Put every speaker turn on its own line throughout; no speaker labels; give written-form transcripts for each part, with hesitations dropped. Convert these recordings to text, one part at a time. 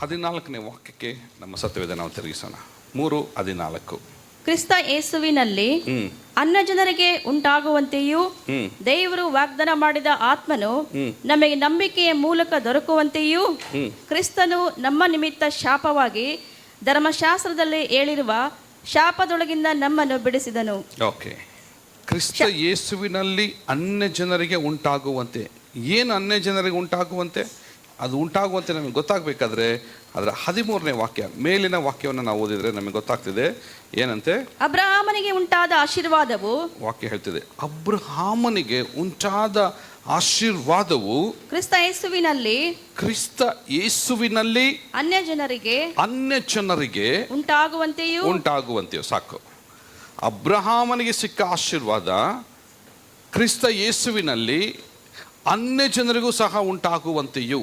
14ನೇ ವಾಕ್ಯಕ್ಕೆ ನಮ್ಮ ಸತ್ಯವೇದ ನಾವು ತಿರುಗಿಸೋಣ. 3:14.
ಕ್ರಿಸ್ತ ಯೇಸುವಿನಲ್ಲಿ ಅನ್ಯ ಜನರಿಗೆ ಉಂಟಾಗುವಂತೆಯೂ ದೇವರು ವಾಗ್ದಾನ ಮಾಡಿದ ಆತ್ಮನು ನಮಗೆ ನಂಬಿಕೆಯ ಮೂಲಕ ದೊರಕುವಂತೆಯೂ ಕ್ರಿಸ್ತನು ನಮ್ಮ ನಿಮಿತ್ತ ಶಾಪವಾಗಿ ಧರ್ಮಶಾಸ್ತ್ರದಲ್ಲಿ ಹೇಳಿರುವ ಶಾಪದೊಳಗಿಂದ ನಮ್ಮನ್ನು ಬಿಡಿಸಿದನು.
ಓಕೆ, ಕ್ರಿಸ್ತ ಯೇಸುವಿನಲ್ಲಿ ಅನ್ಯ ಜನರಿಗೆ ಉಂಟಾಗುವಂತೆ. ಏನು ಅನ್ಯ ಜನರಿಗೆ ಉಂಟಾಗುವಂತೆ? ಅದು ಉಂಟಾಗುವಂತೆ ನಮಗೆ ಗೊತ್ತಾಗಬೇಕಾದ್ರೆ ಅದರ 13ನೇ ವಾಕ್ಯ, ಮೇಲಿನ ವಾಕ್ಯವನ್ನು ನಾವು ಓದಿದರೆ ನಮಗೆ ಗೊತ್ತಾಗ್ತಿದೆ. ಏನಂತೆ?
ಅಬ್ರಹಾಮನಿಗೆ ಉಂಟಾದ ಆಶೀರ್ವಾದವು,
ವಾಕ್ಯ ಹೇಳ್ತಿದೆ, ಅಬ್ರಹಾಮನಿಗೆ ಉಂಟಾದ ಆಶೀರ್ವಾದವು
ಕ್ರಿಸ್ತ ಯೇಸುವಿನಲ್ಲಿ ಅನ್ಯ ಜನರಿಗೆ ಉಂಟಾಗುವಂತೆಯೂ. ಸಾಕು. ಅಬ್ರಹಾಮನಿಗೆ ಸಿಕ್ಕ ಆಶೀರ್ವಾದ ಕ್ರಿಸ್ತ ಯೇಸುವಿನಲ್ಲಿ ಅನ್ಯ ಜನರಿಗೂ ಸಹ ಉಂಟಾಗುವಂತೆಯೂ.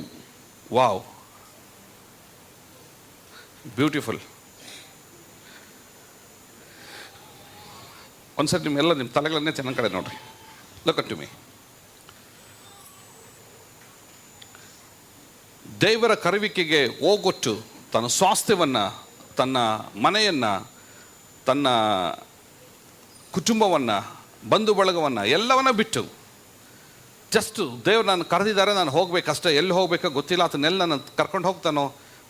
Wow, beautiful. ಒಂದ್ಸರಿ ನಿಮ್ಮೆಲ್ಲ ನಿಮ್ಮ ತಲೆಗಳನ್ನೇ ಚೆನ್ನಾಗಿ ಕಡೆ ನೋಡ್ರಿ. Look at to me. ದೇವರ ಕರುವಿಕೆಗೆ ಹೋಗೊಟ್ಟು ತನ್ನ ಸ್ವಾಸ್ಥ್ಯವನ್ನು, ತನ್ನ ಮನೆಯನ್ನು, ತನ್ನ ಕುಟುಂಬವನ್ನು, ಬಂಧು ಬಳಗವನ್ನು ಎಲ್ಲವನ್ನ ಬಿಟ್ಟು ಜಸ್ಟ್ ದೇವ್ರು ನಾನು ಕರೆದಿದ್ದಾರೆ, ನಾನು ಹೋಗ್ಬೇಕಷ್ಟೇ, ಎಲ್ಲಿ ಹೋಗ್ಬೇಕೋ ಗೊತ್ತಿಲ್ಲ, ಅದನ್ನೆಲ್ಲ ನಾನು ಕರ್ಕೊಂಡು ಹೋಗ್ತಾನೋ,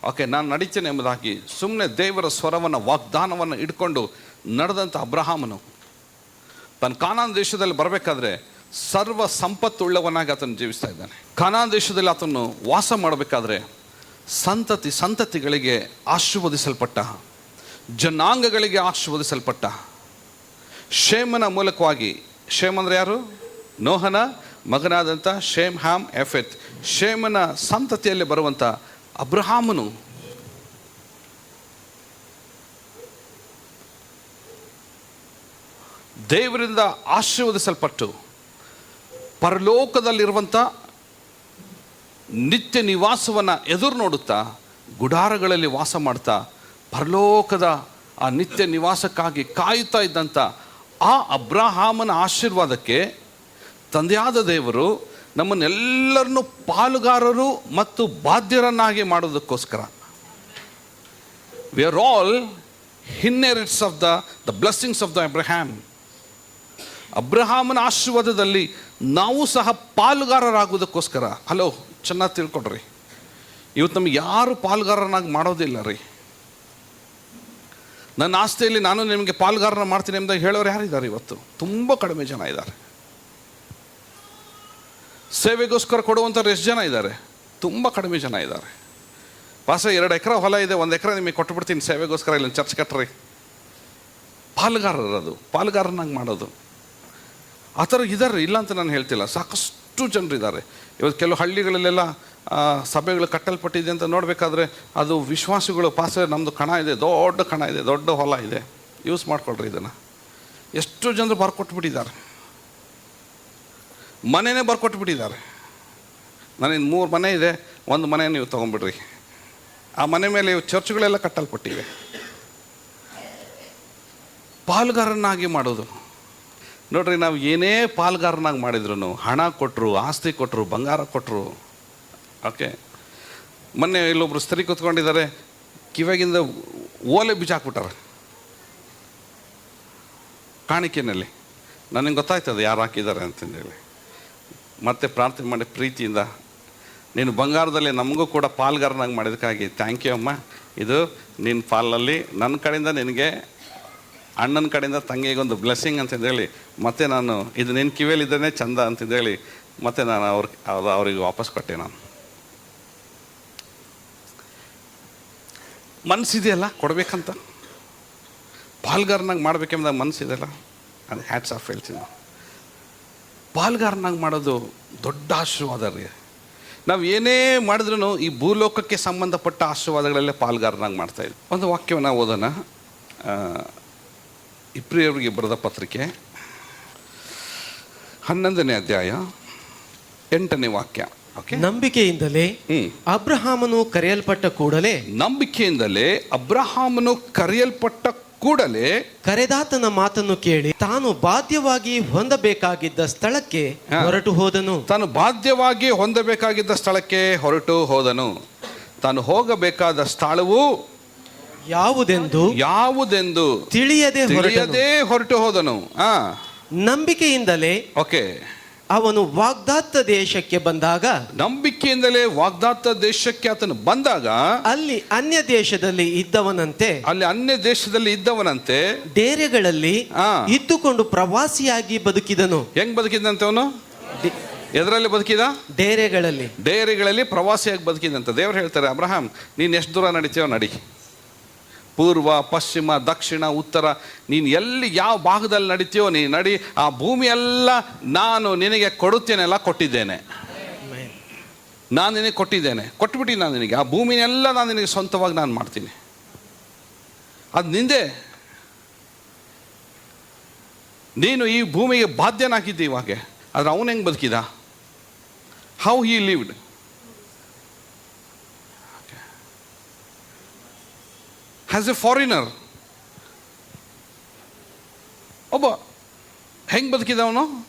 ಓಕೆ ನಾನು ನಡೀತೇನೆ ಎಂಬುದಾಗಿ ಸುಮ್ಮನೆ ದೇವರ ಸ್ವರವನ್ನು, ವಾಗ್ದಾನವನ್ನು ಇಟ್ಕೊಂಡು ನಡೆದಂಥ ಅಬ್ರಹಾಮನು ತನ್ನ ಕಾನಾನ್ ದೇಶದಲ್ಲಿ ಬರಬೇಕಾದ್ರೆ ಸರ್ವ ಸಂಪತ್ತುಳ್ಳವನಾಗಿ ಆತನು ಜೀವಿಸ್ತಾ ಇದ್ದಾನೆ. ಕಾನಾನ್ ದೇಶದಲ್ಲಿ ಆತನು ವಾಸ ಮಾಡಬೇಕಾದ್ರೆ ಸಂತತಿಗಳಿಗೆ ಆಶೀರ್ವದಿಸಲ್ಪಟ್ಟ, ಜನಾಂಗಗಳಿಗೆ ಆಶೀರ್ವದಿಸಲ್ಪಟ್ಟ, ಶೇಮನ ಮೂಲಕವಾಗಿ, ಶೇಮ್ ಅಂದರೆ ಯಾರು? ನೋಹನ ಮಗನಾದಂಥ ಶೇಮ್, ಹ್ಯಾಮ್, ಎಫೆತ್, ಶೇಮನ ಸಂತತಿಯಲ್ಲಿ ಬರುವಂಥ ಅಬ್ರಹಾಮನು ದೇವರಿಂದ ಆಶೀರ್ವದಿಸಲ್ಪಟ್ಟು ಪರಲೋಕದಲ್ಲಿರುವಂಥ ನಿತ್ಯ ನಿವಾಸವನ್ನು ಎದುರು ನೋಡುತ್ತಾ ಗುಡಾರಗಳಲ್ಲಿ ವಾಸ ಮಾಡ್ತಾ ಪರಲೋಕದ ಆ ನಿತ್ಯ ನಿವಾಸಕ್ಕಾಗಿ ಕಾಯುತ್ತಾ ಇದ್ದಂಥ ಆ ಅಬ್ರಹಾಮನ ಆಶೀರ್ವಾದಕ್ಕೆ ತಂದೆಯಾದ ದೇವರು ನಮ್ಮನ್ನೆಲ್ಲರನ್ನೂ ಪಾಲುಗಾರರು ಮತ್ತು ಬಾಧ್ಯರನ್ನಾಗಿ ಮಾಡೋದಕ್ಕೋಸ್ಕರ, we are all inherits of the blessings of the Abraham. ಅಬ್ರಹಾಮನ ಆಶೀರ್ವಾದದಲ್ಲಿ ನಾವು ಸಹ ಪಾಲುಗಾರರಾಗುವುದಕ್ಕೋಸ್ಕರ. ಹಲೋ, ಚೆನ್ನಾಗಿ ತಿಳ್ಕೊಡ್ರಿ. ಇವತ್ತು ನಮಗೆ ಯಾರು ಪಾಲುಗಾರನಾಗಿ ಮಾಡೋದಿಲ್ಲ ರೀ. ನನ್ನ ಆಸ್ತಿಯಲ್ಲಿ ನಾನು ನಿಮಗೆ ಪಾಲುಗಾರನ ಮಾಡ್ತೀನಿ ಎಂಬುದಾಗಿ ಹೇಳೋರು ಯಾರಿದ್ದಾರೆ? ಇವತ್ತು ತುಂಬ ಕಡಿಮೆ ಜನ ಇದ್ದಾರೆ. ಸೇವೆಗೋಸ್ಕರ ಕೊಡುವಂಥವ್ರು ಎಷ್ಟು ಜನ ಇದ್ದಾರೆ? ತುಂಬ ಕಡಿಮೆ ಜನ ಇದ್ದಾರೆ. ಪಾಸ 2 ಎಕರೆ ಹೊಲ ಇದೆ, 1 ಎಕರೆ ನಿಮಗೆ ಕೊಟ್ಟುಬಿಡ್ತೀನಿ ಸೇವೆಗೋಸ್ಕರ, ಇಲ್ಲ ಚರ್ಚ್ ಕಟ್ಟ್ರಿ. ಪಾಲುಗಾರರದು, ಪಾಲುಗಾರನಾಗಿ ಮಾಡೋದು. ಆ ಥರ ಇದ್ದಾರೆ, ಇಲ್ಲ ಅಂತ ನಾನು ಹೇಳ್ತಿಲ್ಲ. ಸಾಕಷ್ಟು ಜನರಿದ್ದಾರೆ. ಇವತ್ತು ಕೆಲವು ಹಳ್ಳಿಗಳಲ್ಲೆಲ್ಲ ಸಭೆಗಳು ಕಟ್ಟಲ್ಪಟ್ಟಿದೆ ಅಂತ ನೋಡಬೇಕಾದ್ರೆ ಅದು ವಿಶ್ವಾಸಿಗಳು, ಪಾಸ ನಮ್ಮದು ಕಣ ಇದೆ, ದೊಡ್ಡ ಕಣ ಇದೆ, ದೊಡ್ಡ ಹೊಲ ಇದೆ, ಯೂಸ್ ಮಾಡ್ಕೊಳ್ರಿ ಇದನ್ನು. ಎಷ್ಟು ಜನರು ಬರ್ಕೊಟ್ಬಿಟ್ಟಿದ್ದಾರೆ, ಮನೆಯೇ ಬರ್ಕೊಟ್ಬಿಟ್ಟಿದ್ದಾರೆ. ನನಗೆ 3 ಮನೆ ಇದೆ, 1 ಮನೆ ನೀವು ತೊಗೊಂಡ್ಬಿಡ್ರಿ. ಆ ಮನೆ ಮೇಲೆ ಇವು ಚರ್ಚ್ಗಳೆಲ್ಲ ಕಟ್ಟಲ್ಪಟ್ಟಿವೆ. ಪಾಲುಗಾರನಾಗಿ ಮಾಡೋದು ನೋಡ್ರಿ. ನಾವು ಏನೇ ಪಾಲುಗಾರನಾಗಿ ಮಾಡಿದ್ರು, ಹಣ ಕೊಟ್ಟರು, ಆಸ್ತಿ ಕೊಟ್ಟರು, ಬಂಗಾರ ಕೊಟ್ಟರು, ಓಕೆ. ಮೊನ್ನೆ ಇಲ್ಲೊಬ್ರು ಸ್ತ್ರೀ ಕೂತ್ಕೊಂಡಿದ್ದಾರೆ, ಕಿವಿಯಾಗಿಂದ ಓಲೆ ಬೀಜ ಹಾಕ್ಬಿಟ್ಟಾರೆ ಕಾಣಿಕೆಯಲ್ಲಿ. ನನಗೆ ಗೊತ್ತಾಯ್ತದೆ ಯಾರು ಹಾಕಿದ್ದಾರೆ ಅಂತಂದೇಳಿ. ಮತ್ತೆ ಪ್ರಾರ್ಥನೆ ಮಾಡಿ ಪ್ರೀತಿಯಿಂದ, ನೀನು ಬಂಗಾರದಲ್ಲಿ ನಮಗೂ ಕೂಡ ಪಾಲ್ಗಾರನಾಗಿ ಮಾಡಿದಕ್ಕಾಗಿ ಥ್ಯಾಂಕ್ ಯು ಅಮ್ಮ. ಇದು ನಿನ್ನ ಪಾಲಲ್ಲಿ ನನ್ನ ಕಡೆಯಿಂದ ನಿನಗೆ, ಅಣ್ಣನ ಕಡೆಯಿಂದ ತಂಗಿಗೊಂದು ಬ್ಲೆಸ್ಸಿಂಗ್ ಅಂತಂದೇಳಿ, ಮತ್ತು ನಾನು ಇದು ನಿನ್ನ ಕಿವಿಯಲ್ಲಿದ್ದೇನೆ ಚಂದ ಅಂತಂದೇಳಿ ಮತ್ತು ನಾನು ಅವ್ರಿಗೆ ವಾಪಸ್ ಕೊಟ್ಟೆ. ನಾನು ಮನಸ್ಸಿದೆಯಲ್ಲ ಕೊಡಬೇಕಂತ, ಪಾಲ್ಗಾರನಾಗಿ ಮಾಡಬೇಕೆಂಬುದಾಗ ಮನಸ್ಸಿದೆಯಲ್ಲ, ಅದು ಹ್ಯಾಟ್ಸ್ ಆಫ್ ಹೇಳ್ತೀನಿ ನಾವು. ಪಾಲ್ಗಾರನಾಗಿ ಮಾಡೋದು ದೊಡ್ಡ ಆಶೀರ್ವಾದ ರೀ. ನಾವು ಏನೇ ಮಾಡಿದ್ರೂ ಈ ಭೂಲೋಕಕ್ಕೆ ಸಂಬಂಧಪಟ್ಟ ಆಶೀರ್ವಾದಗಳಲ್ಲೇ ಪಾಲ್ಗಾರನಾಗಿ ಮಾಡ್ತಾಯಿದ್ವಿ. ಒಂದು ವಾಕ್ಯವನ್ನು ಓದೋಣ. ಇಬ್ರಿಯರಿಗೆ ಬರೆದ ಪತ್ರಿಕೆ 11ನೇ ಅಧ್ಯಾಯ 8ನೇ ವಾಕ್ಯ.
ನಂಬಿಕೆಯಿಂದಲೇ ಅಬ್ರಹಾಮನು ಕರೆಯಲ್ಪಟ್ಟ ಕೂಡಲೇ ಕರೆದಾತನ ಮಾತನ್ನು ಕೇಳಿ ತಾನು ಬಾಧ್ಯವಾಗಿ ಹೊಂದಬೇಕಾಗಿದ್ದ ಸ್ಥಳಕ್ಕೆ ಹೊರಟು ಹೋದನು.
ತಾನು ಹೋಗಬೇಕಾದ ಸ್ಥಳವು
ಯಾವುದೆಂದು ತಿಳಿಯದೆ
ಹೊರಟು ಹೋದನು.
ನಂಬಿಕೆಯಿಂದಲೇ
ಓಕೆ,
ಅವನು ವಾಗ್ದಾತ್ತ ದೇಶಕ್ಕೆ ಬಂದಾಗ,
ನಂಬಿಕೆಯಿಂದಲೇ ವಾಗ್ದಾತ್ತ ದೇಶಕ್ಕೆ ಆತನು ಬಂದಾಗ
ಅಲ್ಲಿ ಅನ್ಯ ದೇಶದಲ್ಲಿ ಇದ್ದವನಂತೆ ಡೇರೆಗಳಲ್ಲಿ ಇದ್ದುಕೊಂಡು ಪ್ರವಾಸಿಯಾಗಿ ಬದುಕಿದನು.
ಹೆಂಗ್ ಬದುಕಿದಂತೆ ಅವನು? ಎದರಲ್ಲಿ ಬದುಕಿದ? ಡೇರೆಗಳಲ್ಲಿ ಪ್ರವಾಸಿಯಾಗಿ ಬದುಕಿದಂತ. ದೇವರು ಹೇಳ್ತಾರೆ, ಅಬ್ರಹಾಂ, ನೀನು ಎಷ್ಟು ದೂರ ನಡಿತೀಯೋ ನಡಿ, ಪೂರ್ವ, ಪಶ್ಚಿಮ, ದಕ್ಷಿಣ, ಉತ್ತರ, ನೀನು ಎಲ್ಲಿ ಯಾವ ಭಾಗದಲ್ಲಿ ನಡಿತೀಯೋ ನೀನು ನಡಿ, ಆ ಭೂಮಿ ಎಲ್ಲ ನಾನು ನಿನಗೆ ಕೊಡುತ್ತೇನೆಲ್ಲ ಕೊಟ್ಟಿದ್ದೇನೆ. ನಾನು ನಿನಗೆ ಕೊಟ್ಬಿಟ್ಟು ನಾನು ನಿನಗೆ ಆ ಭೂಮಿನೆಲ್ಲ ನಾನು ನಿನಗೆ ಸ್ವಂತವಾಗಿ ನಾನು ಮಾಡ್ತೀನಿ, ಅದು ನಿಂದೆ. ನೀನು ಈ ಭೂಮಿಗೆ ಬಾಧ್ಯನಾಗಿದ್ದೆ ಇವಾಗ. ಆದರೆ ಅವನು ಹೆಂಗೆ ಬದುಕಿದ? How he lived. As a foreigner ಒಬ್ಬ ಹೆಂಗೆ ಬದುಕಿದ ಅವನು?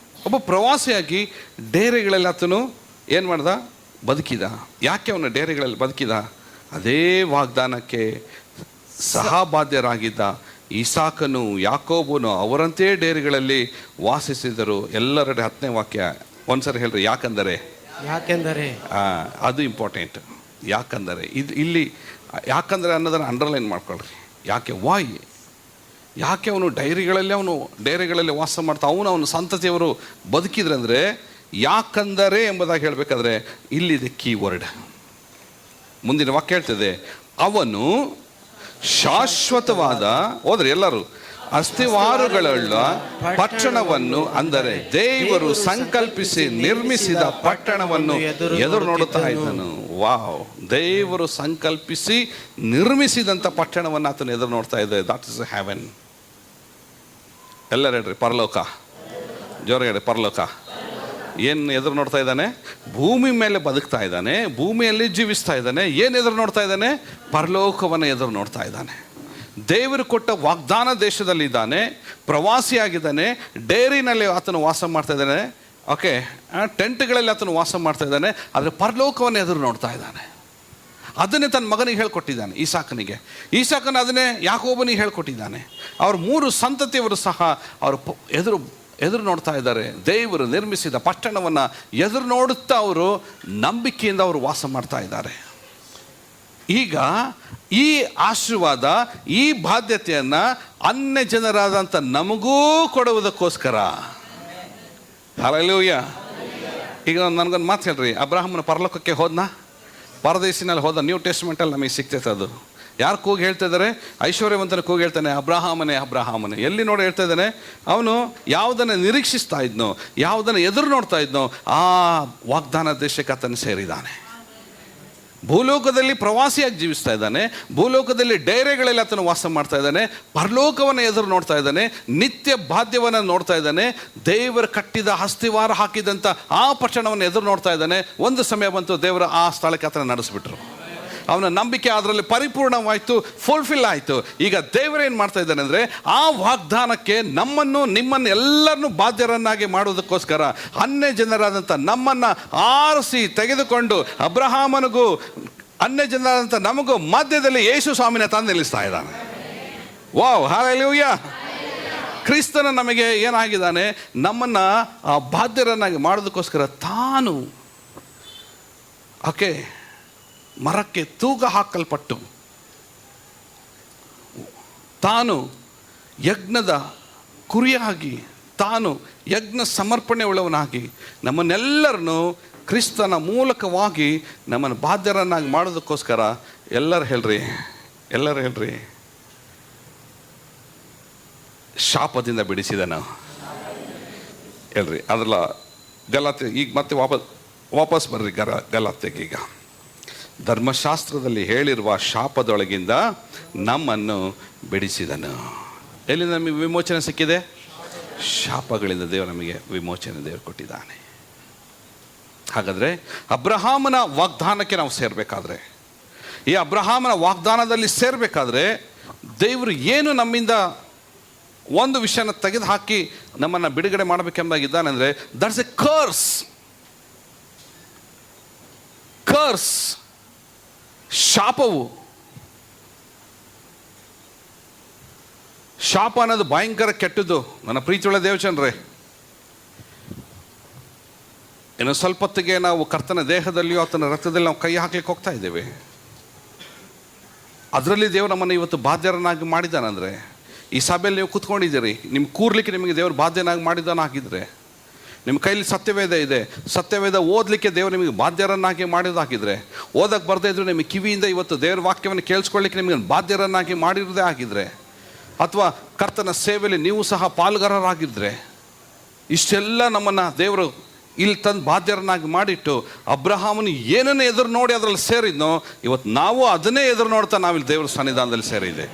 ಒಬ್ಬ ಪ್ರವಾಸಿಯಾಗಿ ಡೇರೆಗಳಲ್ಲಿ ಆತನು ಏನು ಮಾಡ್ದ? ಬದುಕಿದ. ಯಾಕೆ ಅವನು ಡೇರೆಗಳಲ್ಲಿ ಬದುಕಿದ? ಅದೇ ವಾಗ್ದಾನಕ್ಕೆ ಸಹಬಾಧ್ಯರಾಗಿದ್ದ ಇಸಾಕನು, ಯಾಕೋಬನು ಅವರಂತೆ ಡೇರೆಗಳಲ್ಲಿ ವಾಸಿಸಿದರು. ಎಲ್ಲರೆಡೆ 10ನೇ ವಾಕ್ಯ ಒಂದ್ಸರಿ ಹೇಳ್ರಿ. ಯಾಕಂದರೆ ಅದು ಇಂಪಾರ್ಟೆಂಟ್. ಯಾಕಂದರೆ ಇಲ್ಲಿ ಯಾಕಂದರೆ ಅನ್ನೋದನ್ನು ಅಂಡರ್ಲೈನ್ ಮಾಡ್ಕೊಳ್ರಿ. ಯಾಕೆ ಅವನು ಡೈರಿಗಳಲ್ಲಿ ವಾಸ ಮಾಡ್ತಾ ಅವನ ಸಂತತಿಯವರು ಬದುಕಿದ್ರಂದರೆ ಯಾಕಂದರೆ ಎಂಬುದಾಗಿ ಹೇಳಬೇಕಾದ್ರೆ ಇಲ್ಲಿದೆ ಕೀವರ್ಡ್. ಮುಂದಿನ ವಾಕ್ಯ ಹೇಳ್ತದೆ, ಅವನು ಶಾಶ್ವತವಾದ, ಹೋದ್ರೆ ಎಲ್ಲರೂ, ಅಸ್ಥಿವಾರಗಳುಳ್ಳ ಪಟ್ಟಣವನ್ನು, ಅಂದರೆ ದೇವರು ಸಂಕಲ್ಪಿಸಿ ನಿರ್ಮಿಸಿದ ಪಟ್ಟಣವನ್ನು ಎದುರು ನೋಡುತ್ತಾ ಇದ್ದನು. ವಾವ್, ದೇವರು ಸಂಕಲ್ಪಿಸಿ ನಿರ್ಮಿಸಿದಂಥ ಪಟ್ಟಣವನ್ನು ಆತನು ಎದುರು ನೋಡ್ತಾ ಇದ್ದ. That is Heaven. ಎಲ್ಲರೂ ಹೇಳ್ರಿ ಪರಲೋಕ. ಜೋರ ಹೇಳಿ ಪರಲೋಕ. ಏನು ಎದುರು ನೋಡ್ತಾ ಇದ್ದಾನೆ? ಭೂಮಿ ಮೇಲೆ ಬದುಕ್ತಾ ಇದ್ದಾನೆ, ಭೂಮಿಯಲ್ಲಿ ಜೀವಿಸ್ತಾ ಇದ್ದಾನೆ. ಏನು ಎದುರು ನೋಡ್ತಾ ಇದ್ದಾನೆ? ಪರಲೋಕವನ್ನು ಎದುರು ನೋಡ್ತಾ ಇದ್ದಾನೆ. ದೇವರು ಕೊಟ್ಟ ವಾಗ್ದಾನ ದೇಶದಲ್ಲಿ ಇದ್ದಾನೆ, ಪ್ರವಾಸಿಯಾಗಿದ್ದಾನೆ, ಡೇರಿನಲ್ಲಿ ಆತನು ವಾಸ ಮಾಡ್ತಾ ಇದ್ದಾನೆ. ಓಕೆ, ಟೆಂಟ್ಗಳಲ್ಲಿ ಆತನು ವಾಸ ಮಾಡ್ತಾ ಇದ್ದಾನೆ. ಆದರೆ ಪರಲೋಕವನ್ನು ಎದುರು ನೋಡ್ತಾ ಇದ್ದಾನೆ. ಅದನ್ನೇ ತನ್ನ ಮಗನಿಗೆ ಹೇಳ್ಕೊಟ್ಟಿದ್ದಾನೆ, ಈಸಾಕನ ಅದನ್ನೇ ಯಾಕೋಬನಿಗೆ ಹೇಳ್ಕೊಟ್ಟಿದ್ದಾನೆ. ಅವ್ರ 3 ಸಂತತಿಯವರು ಸಹ ಅವರು ಎದುರು ನೋಡ್ತಾ ಇದ್ದಾರೆ. ದೇವರು ನಿರ್ಮಿಸಿದ ಪಟ್ಟಣವನ್ನು ಎದುರು ನೋಡುತ್ತಾ ಅವರು ನಂಬಿಕೆಯಿಂದ ಅವರು ವಾಸ ಮಾಡ್ತಾ ಇದ್ದಾರೆ. ಈಗ ಈ ಆಶೀರ್ವಾದ, ಈ ಬಾಧ್ಯತೆಯನ್ನು ಅನ್ಯ ಜನರಾದಂಥ ನಮಗೂ ಕೊಡುವುದಕ್ಕೋಸ್ಕರ. ಹಲ್ಲೆಲೂಯಾ. ಈಗ ನನಗೊಂದು ಮಾತು ಹೇಳ್ರಿ, ಅಬ್ರಹಾಮನ ಪರಲೋಕಕ್ಕೆ ಹೋದ್ನಾ? ಪರದೇಶಿನಲ್ಲಿ ಹೋದ. ನ್ಯೂ ಟೆಸ್ಟ್ಮೆಂಟಲ್ಲಿ ನಮಗೆ ಸಿಗ್ತೈತೆ ಅದು. ಯಾರು ಕೂಗಿ ಹೇಳ್ತಾ ಇದ್ದಾರೆ? ಐಶ್ವರ್ಯವಂತನ ಕೂಗಿ ಹೇಳ್ತಾನೆ, ಅಬ್ರಹಾಮನೇ. ಎಲ್ಲಿ ನೋಡಿ ಹೇಳ್ತಾ ಇದ್ದಾನೆ? ಅವನು ಯಾವುದನ್ನು ನಿರೀಕ್ಷಿಸ್ತಾ ಇದ್ನೋ, ಯಾವುದನ್ನು ಎದುರು ನೋಡ್ತಾ ಇದ್ನೋ ಆ ವಾಗ್ದಾನ ದೇಶಕ್ಕೆ ಆತನು ಸೇರಿದ್ದಾನೆ. ಭೂಲೋಕದಲ್ಲಿ ಪ್ರವಾಸಿಯಾಗಿ ಜೀವಿಸ್ತಾ ಇದ್ದಾನೆ, ಭೂಲೋಕದಲ್ಲಿ ಡೈರೆಗಳಲ್ಲಿ ಆತನು ವಾಸ ಮಾಡ್ತಾ ಇದ್ದಾನೆ, ಪರಲೋಕವನ್ನು ಎದುರು ನೋಡ್ತಾ ಇದ್ದಾನೆ, ನಿತ್ಯ ಬಾಧ್ಯವನ್ನು ನೋಡ್ತಾ ಇದ್ದಾನೆ, ದೇವರು ಕಟ್ಟಿದ ಅಸ್ಥಿವಾರ ಹಾಕಿದಂಥ ಆ ಪಟ್ಟಣವನ್ನು ಎದುರು ನೋಡ್ತಾ ಇದ್ದಾನೆ. ಒಂದು ಸಮಯ ಬಂತು, ದೇವರ ಆ ಸ್ಥಳಕ್ಕೆ ಆತನ ನಡೆಸಿಬಿಟ್ರು. ಅವನ ನಂಬಿಕೆ ಅದರಲ್ಲಿ ಪರಿಪೂರ್ಣವಾಯಿತು, ಫುಲ್ಫಿಲ್ ಆಯಿತು. ಈಗ ದೇವರೇನು ಮಾಡ್ತಾ ಇದ್ದಾನೆ ಅಂದರೆ, ಆ ವಾಗ್ದಾನಕ್ಕೆ ನಿಮ್ಮನ್ನು ಎಲ್ಲರನ್ನೂ ಬಾಧ್ಯರನ್ನಾಗಿ ಮಾಡೋದಕ್ಕೋಸ್ಕರ ಅನ್ಯ ಜನರಾದಂಥ ನಮ್ಮನ್ನು ಆರಿಸಿ ತೆಗೆದುಕೊಂಡು ಅಬ್ರಹಾಮನಿಗೂ ಅನ್ಯ ಜನರಾದಂಥ ನಮಗೂ ಮಧ್ಯದಲ್ಲಿ ಯೇಸು ಸ್ವಾಮಿನ ತಂದು ನಿಲ್ಲಿಸ್ತಾ ಇದ್ದಾನೆ. Wow, hallelujah. ಕ್ರಿಸ್ತನ ನಮಗೆ ಏನಾಗಿದ್ದಾನೆ? ನಮ್ಮನ್ನು ಆ ಬಾಧ್ಯರನ್ನಾಗಿ ಮಾಡೋದಕ್ಕೋಸ್ಕರ ತಾನು ಮರಕ್ಕೆ ತೂಗ ಹಾಕಲ್ಪಟ್ಟು ತಾನು ಯಜ್ಞದ ಕುರಿಯಾಗಿ, ತಾನು ಯಜ್ಞ ಸಮರ್ಪಣೆ ಉಳ್ಳವನಾಗಿ ನಮ್ಮನ್ನೆಲ್ಲರನ್ನು ಕ್ರಿಸ್ತನ ಮೂಲಕವಾಗಿ ನಮ್ಮನ್ನು ಬಾಧ್ಯರನ್ನಾಗಿ ಮಾಡೋದಕ್ಕೋಸ್ಕರ ಎಲ್ಲರೂ ಹೇಳ್ರಿ ಶಾಪದಿಂದ ಬಿಡಿಸಿದನು. ಹೇಳ್ರಿ ಅದಲ್ಲ ಗಲಾತೆ. ಈಗ ಮತ್ತೆ ವಾಪಸ್ ಬರ್ರಿ ಗಲಾತೆಗೆ. ಈಗ ಧರ್ಮಶಾಸ್ತ್ರದಲ್ಲಿ ಹೇಳಿರುವ ಶಾಪದೊಳಗಿಂದ ನಮ್ಮನ್ನು ಬಿಡಿಸಿದನು. ಎಲ್ಲಿ ನಮಗೆ ವಿಮೋಚನೆ ಸಿಕ್ಕಿದೆ? ಶಾಪಗಳಿಂದ ದೇವರು ನಮಗೆ ವಿಮೋಚನೆ ಕೊಟ್ಟಿದ್ದಾನೆ. ಹಾಗಾದರೆ ಅಬ್ರಹಾಮನ ವಾಗ್ದಾನಕ್ಕೆ ನಾವು ಸೇರಬೇಕಾದ್ರೆ, ಈ ಅಬ್ರಹಾಮನ ವಾಗ್ದಾನದಲ್ಲಿ ಸೇರಬೇಕಾದ್ರೆ ದೇವರು ಏನು ನಮ್ಮಿಂದ ಒಂದು ವಿಷಯನ ತೆಗೆದು ಹಾಕಿ ನಮ್ಮನ್ನು ಬಿಡುಗಡೆ ಮಾಡಬೇಕೆಂಬಾಗಿದ್ದಾನೆ ಅಂದರೆ, ದಟ್ಸ್ ಎ ಕರ್ಸ್. ಶಾಪವು, ಶಾಪ ಅನ್ನೋದು ಭಯಂಕರ ಕೆಟ್ಟದ್ದು ನನ್ನ ಪ್ರೀತಿಯುಳ್ಳ ದೇವಚಂದ್ರೇ. ಇನ್ನು ಸ್ವಲ್ಪ ಹೊತ್ತಿಗೆ ನಾವು ಕರ್ತನ ದೇಹದಲ್ಲಿಯೂ ಆತನ ರಕ್ತದಲ್ಲಿ ನಾವು ಕೈ ಹಾಕ್ಲಿಕ್ಕೆ ಹೋಗ್ತಾ ಇದ್ದೇವೆ. ಅದರಲ್ಲಿ ದೇವರು ನಮ್ಮನ್ನು ಇವತ್ತು ಬಾಧ್ಯರನ್ನಾಗಿ ಮಾಡಿದ್ದಾನಂದರೆ, ಈ ಸಭೆಯಲ್ಲಿ ನೀವು ಕೂತ್ಕೊಂಡಿದ್ದೀರಿ, ನಿಮ್ಮ ಕೂರ್ಲಿಕ್ಕೆ ನಿಮಗೆ ದೇವರು ಬಾಧ್ಯನಾಗಿ ಮಾಡಿದ್ದಾನಾಗಿದ್ದರೆ, ನಿಮ್ಮ ಕೈಲಿ ಸತ್ಯವೇದ ಇದೆ, ಸತ್ಯವೇದ ಓದಲಿಕ್ಕೆ ದೇವರು ನಿಮಗೆ ಬಾಧ್ಯರನ್ನಾಗಿ ಮಾಡಿದಾಗಿದ್ದರೆ, ಓದಕ್ಕೆ ಬರದೇ ಇದ್ದರೂ ನಿಮಗೆ ಕಿವಿಯಿಂದ ಇವತ್ತು ದೇವರ ವಾಕ್ಯವನ್ನು ಕೇಳಿಸ್ಕೊಳ್ಳಿಕ್ಕೆ ನಿಮಗೆ ಬಾಧ್ಯರನ್ನಾಗಿ ಮಾಡಿರೋದೇ ಆಗಿದ್ದರೆ, ಅಥವಾ ಕರ್ತನ ಸೇವೆಯಲ್ಲಿ ನೀವು ಸಹ ಪಾಲ್ಗಾರರಾಗಿದ್ದರೆ, ಇಷ್ಟೆಲ್ಲ ನಮ್ಮನ್ನು ದೇವರು ಇಲ್ಲಿ ತಂದು ಬಾಧ್ಯರನ್ನಾಗಿ ಮಾಡಿಟ್ಟು ಅಬ್ರಹಾಮನು ಏನನ್ನೇ ಎದುರು ನೋಡಿ ಅದರಲ್ಲಿ ಸೇರಿದ್ನೋ, ಇವತ್ತು ನಾವು ಅದನ್ನೇ ಎದುರು ನೋಡ್ತಾ ನಾವಿಲ್ಲಿ ದೇವರ ಸನ್ನಿಧಾನದಲ್ಲಿ ಸೇರಿದೆ.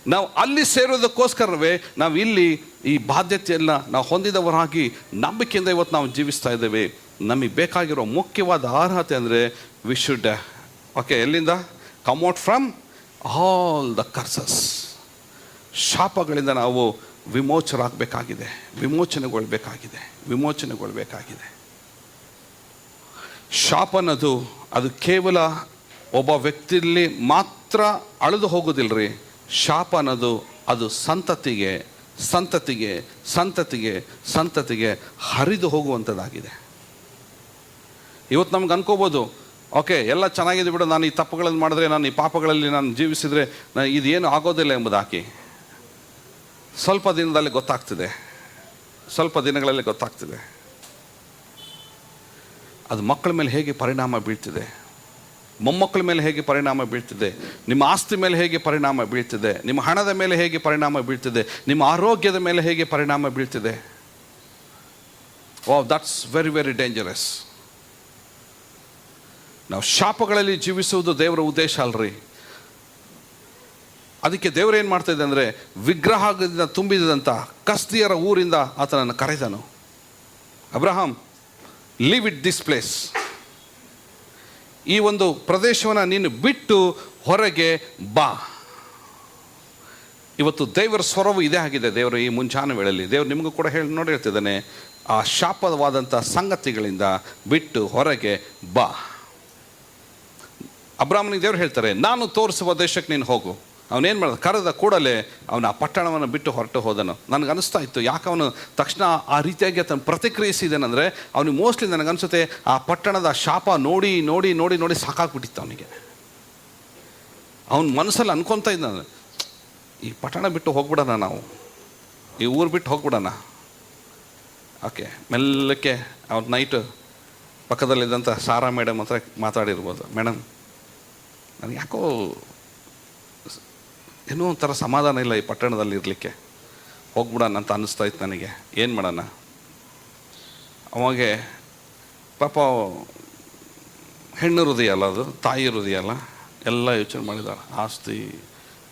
ನಾವು ಅಲ್ಲಿ ಸೇರೋದಕ್ಕೋಸ್ಕರವೇ ನಾವು ಇಲ್ಲಿ ಈ ಬಾಧ್ಯತೆಯನ್ನು ನಾವು ಹೊಂದಿದವರಾಗಿ ನಂಬಿಕೆಯಿಂದ ಇವತ್ತು ನಾವು ಜೀವಿಸ್ತಾ ಇದ್ದೇವೆ. ನಮಗೆ ಬೇಕಾಗಿರೋ ಮುಖ್ಯವಾದ ಅರ್ಹತೆ ಅಂದರೆ ವಿ ಶುಡ್ ಎಲ್ಲಿಂದ come out from all the curses. ಶಾಪಗಳಿಂದ ನಾವು ವಿಮೋಚನೆಗೊಳ್ಬೇಕಾಗಿದೆ. ಶಾಪ ಅನ್ನೋದು ಅದು ಕೇವಲ ಒಬ್ಬ ವ್ಯಕ್ತಿಯಲ್ಲಿ ಮಾತ್ರ ಅಳೆದು ಹೋಗೋದಿಲ್ಲರಿ. ಶಾಪ ಅನ್ನೋದು ಅದು ಸಂತತಿಗೆ ಹರಿದು ಹೋಗುವಂಥದ್ದಾಗಿದೆ. ಇವತ್ತು ನಮ್ಗೆ ಅನ್ಕೋಬೋದು, ಓಕೆ ಎಲ್ಲ ಚೆನ್ನಾಗಿದೆ ಬಿಡು, ನಾನು ಈ ತಪ್ಪುಗಳನ್ನು ಮಾಡಿದ್ರೆ, ನಾನು ಈ ಪಾಪಗಳಲ್ಲಿ ನಾನು ಜೀವಿಸಿದರೆ ಇದೇನು ಆಗೋದಿಲ್ಲ ಎಂಬುದಾಗಿ. ಸ್ವಲ್ಪ ದಿನಗಳಲ್ಲಿ ಗೊತ್ತಾಗ್ತಿದೆ ಅದು ಮಕ್ಕಳ ಮೇಲೆ ಹೇಗೆ ಪರಿಣಾಮ ಬೀಳ್ತಿದೆ, ಮೊಮ್ಮಕ್ಕಳ ಮೇಲೆ ಹೇಗೆ ಪರಿಣಾಮ ಬೀಳ್ತಿದೆ, ನಿಮ್ಮ ಆಸ್ತಿ ಮೇಲೆ ಹೇಗೆ ಪರಿಣಾಮ ಬೀಳ್ತಿದೆ, ನಿಮ್ಮ ಹಣದ ಮೇಲೆ ಹೇಗೆ ಪರಿಣಾಮ ಬೀಳ್ತಿದೆ, ನಿಮ್ಮ ಆರೋಗ್ಯದ ಮೇಲೆ ಹೇಗೆ ಪರಿಣಾಮ ಬೀಳ್ತಿದೆ. Wow, that's very very dangerous. ನಾವು ಶಾಪಗಳಲ್ಲಿ ಜೀವಿಸುವುದು ದೇವರ ಉದ್ದೇಶ ಅಲ್ರಿ. ಅದಕ್ಕೆ ದೇವರು ಏನು ಮಾಡ್ತಾ ಇದೆ ಅಂದರೆ, ವಿಗ್ರಹದಿಂದ ತುಂಬಿದಂಥ ಕಸ್ದಿಯರ ಊರಿಂದ ಆತನನ್ನು ಕರೆದನು. Abraham, leave it this place. ಈ ಒಂದು ಪ್ರದೇಶವನ್ನು ನೀನು ಬಿಟ್ಟು ಹೊರಗೆ ಬಾ. ಇವತ್ತು ದೇವರ ಸ್ವರವು ಇದೇ ಆಗಿದೆ. ದೇವರು ಈ ಮುಂಚಾನ ವೇಳೆಯಲ್ಲಿ ದೇವರು ನಿಮಗೂ ಕೂಡ ಹೇಳ್ತಿದ್ದಾನೆ, ಆ ಶಾಪವಾದಂಥ ಸಂಗತಿಗಳಿಂದ ಬಿಟ್ಟು ಹೊರಗೆ ಬಾ. ಅಬ್ರಾಹ್ಮನಿಗೆ ದೇವರು ಹೇಳ್ತಾರೆ, ನಾನು ತೋರಿಸುವ ದೇಶಕ್ಕೆ ನೀನು ಹೋಗು. ಅವನೇನು ಮಾಡಿದ, ಕರೆದ ಕೂಡಲೇ ಅವನು ಆ ಪಟ್ಟಣವನ್ನು ಬಿಟ್ಟು ಹೊರಟು ಹೋದನು. ನನಗನ್ನಿಸ್ತಾ ಇತ್ತು, ಯಾಕೆ ಅವನು ತಕ್ಷಣ ಆ ರೀತಿಯಾಗಿ ಆತನ ಪ್ರತಿಕ್ರಿಯಿಸಿದನಂದರೆ, ಅವನಿಗೆ ಮೋಸ್ಟ್ಲಿ ನನಗನ್ಸುತ್ತೆ ಆ ಪಟ್ಟಣದ ಶಾಪ ನೋಡಿ ನೋಡಿ ನೋಡಿ ನೋಡಿ ಸಾಕಾಗ್ಬಿಟ್ಟಿತ್ತು ಅವನಿಗೆ. ಅವನ ಮನಸ್ಸಲ್ಲಿ ಅನ್ಕೊತಾ ಇದ್ದಾನೆ, ಈ ಪಟ್ಟಣ ಬಿಟ್ಟು ಹೋಗ್ಬಿಡೋಣ, ನಾವು ಈ ಊರು ಬಿಟ್ಟು ಹೋಗ್ಬಿಡೋಣ. ಓಕೆ, ಮೆಲ್ಲಕ್ಕೆ ಅವ್ರ ನೈಟು ಪಕ್ಕದಲ್ಲಿದ್ದಂಥ ಸಾರಾ ಮೇಡಮ್ ಹತ್ರ ಮಾತಾಡಿರ್ಬೋದು, ಮೇಡಮ್ ನನಗೆ ಯಾಕೋ ಏನೋ ಒಂಥರ ಸಮಾಧಾನ ಇಲ್ಲ ಈ ಪಟ್ಟಣದಲ್ಲಿ ಇರಲಿಕ್ಕೆ, ಹೋಗ್ಬಿಡೋಣ ಅಂತ ಅನ್ನಿಸ್ತಾ ಇತ್ತು ನನಗೆ, ಏನು ಮಾಡೋಣ. ಅವಾಗೆ ಪಾಪ ಹೆಣ್ಣು ಹೃದಯ ಅಲ್ಲ, ಅದು ತಾಯಿ ಹೃದಯ ಅಲ್ಲ, ಎಲ್ಲ ಯೋಚನೆ ಮಾಡಿದಾಳೆ. ಆಸ್ತಿ,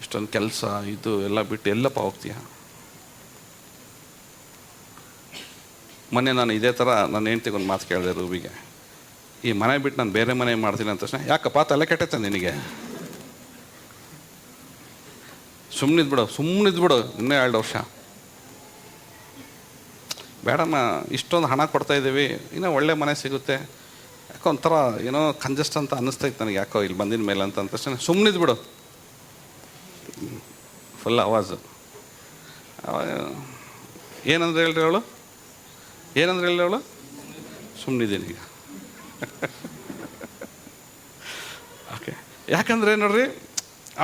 ಇಷ್ಟೊಂದು ಕೆಲಸ, ಇದು ಎಲ್ಲ ಬಿಟ್ಟು ಎಲ್ಲಪ್ಪ ಹೋಗ್ತೀಯ. ಮೊನ್ನೆ ನಾನು ಇದೇ ಥರ ನನ್ನ ಹೆಂಡ್ತಿಗೆ ಒಂದು ಮಾತು ಕೇಳಿದೆ ರೂಬಿಗೆ, ಈ ಮನೆ ಬಿಟ್ಟು ನಾನು ಬೇರೆ ಮನೆ ಮಾಡ್ತೀನಿ ಅಂತ ತಕ್ಷಣ, ಯಾಕಪ್ಪ ತಲೆ ಕೆಟ್ಟೈತೆ ನಿನಗೆ, ಸುಮ್ಮನಿದ್ಬಿಡು ಇನ್ನೂ 2 ವರ್ಷ ಬೇಡಮ್ಮ, ಇಷ್ಟೊಂದು ಹಣ ಕೊಡ್ತಾ ಇದ್ದೀವಿ, ಇನ್ನೂ ಒಳ್ಳೆ ಮನೆ ಸಿಗುತ್ತೆ, ಯಾಕೋ ಒಂಥರ ಏನೋ ಕಂಜೆಸ್ಟ್ ಅಂತ ಅನ್ನಿಸ್ತೈತೆ ನನಗೆ ಯಾಕೋ ಇಲ್ಲಿ ಬಂದಿನ ಮೇಲೆ ಅಂತ ತಕ್ಷಣ ಸುಮ್ಮನಿದ್ಬಿಡು. ಫುಲ್ ಆವಾಜು. ಏನಂದ್ರೆ ಹೇಳ್ರಿ ಅವಳು, ಸುಮ್ಮನಿದ್ದೀನಿ ಈಗ. ಓಕೆ, ಯಾಕಂದರೆ ನೋಡ್ರಿ,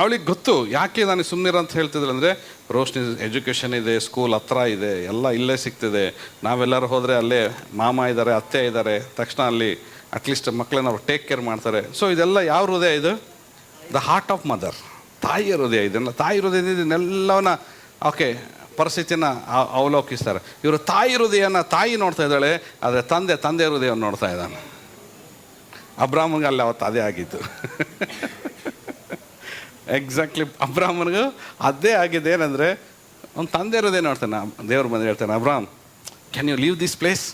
ಅವಳಿಗೆ ಗೊತ್ತು ಯಾಕೆ ನಾನು ಸುಮ್ಮನಿರೋ ಅಂತ ಹೇಳ್ತಿದ್ರು ಅಂದರೆ, ರೋಶ್ನಿ ಎಜುಕೇಷನ್ ಇದೆ, ಸ್ಕೂಲ್ ಹತ್ರ ಇದೆ, ಎಲ್ಲ ಇಲ್ಲೇ ಸಿಗ್ತಿದೆ, ನಾವೆಲ್ಲರೂ ಹೋದರೆ ಅಲ್ಲೇ ಮಾಮ ಇದ್ದಾರೆ, ಅತ್ತೆ ಇದ್ದಾರೆ, ತಕ್ಷಣ ಅಲ್ಲಿ ಅಟ್ಲೀಸ್ಟ್ ಮಕ್ಕಳನ್ನ ಅವ್ರು ಟೇಕ್ ಕೇರ್ ಮಾಡ್ತಾರೆ. ಸೊ ಇದೆಲ್ಲ ಯಾವ ಹೃದಯ ಇದು? ದ ಹಾರ್ಟ್ ಆಫ್ ಮದರ್, ತಾಯಿಯ ಹೃದಯ. ಇದೆಲ್ಲ ತಾಯಿ ಹೃದಯ, ಇದನ್ನೆಲ್ಲವನ್ನ ಓಕೆ ಪರಿಸ್ಥಿತಿನ ಅವಲೋಕಿಸ್ತಾರೆ. ಇವರು ತಾಯಿ ಹೃದಯನ ತಾಯಿ ನೋಡ್ತಾ ಇದ್ದಾಳೆ, ಆದರೆ ತಂದೆ ಹೃದಯವನ್ನು ನೋಡ್ತಾ ಇದ್ದಾನೆ. ಅಬ್ರಾಹ್ಮನ್ಗೆ ಅಲ್ಲಿ ಅವತ್ತು ಅದೇ ಆಗಿತ್ತು. ಎಕ್ಸಾಕ್ಟ್ಲಿ, ಅಬ್ರಾಹ್ಮನ್ಗೂ ಅದೇ ಆಗಿದೆ. ಏನಂದರೆ ಅವ್ನು ತಂದೆ ಹೃದಯ ನೋಡ್ತಾನೆ. ದೇವ್ರು ಬಂದು ಹೇಳ್ತಾನೆ, Abraham, can you leave this place,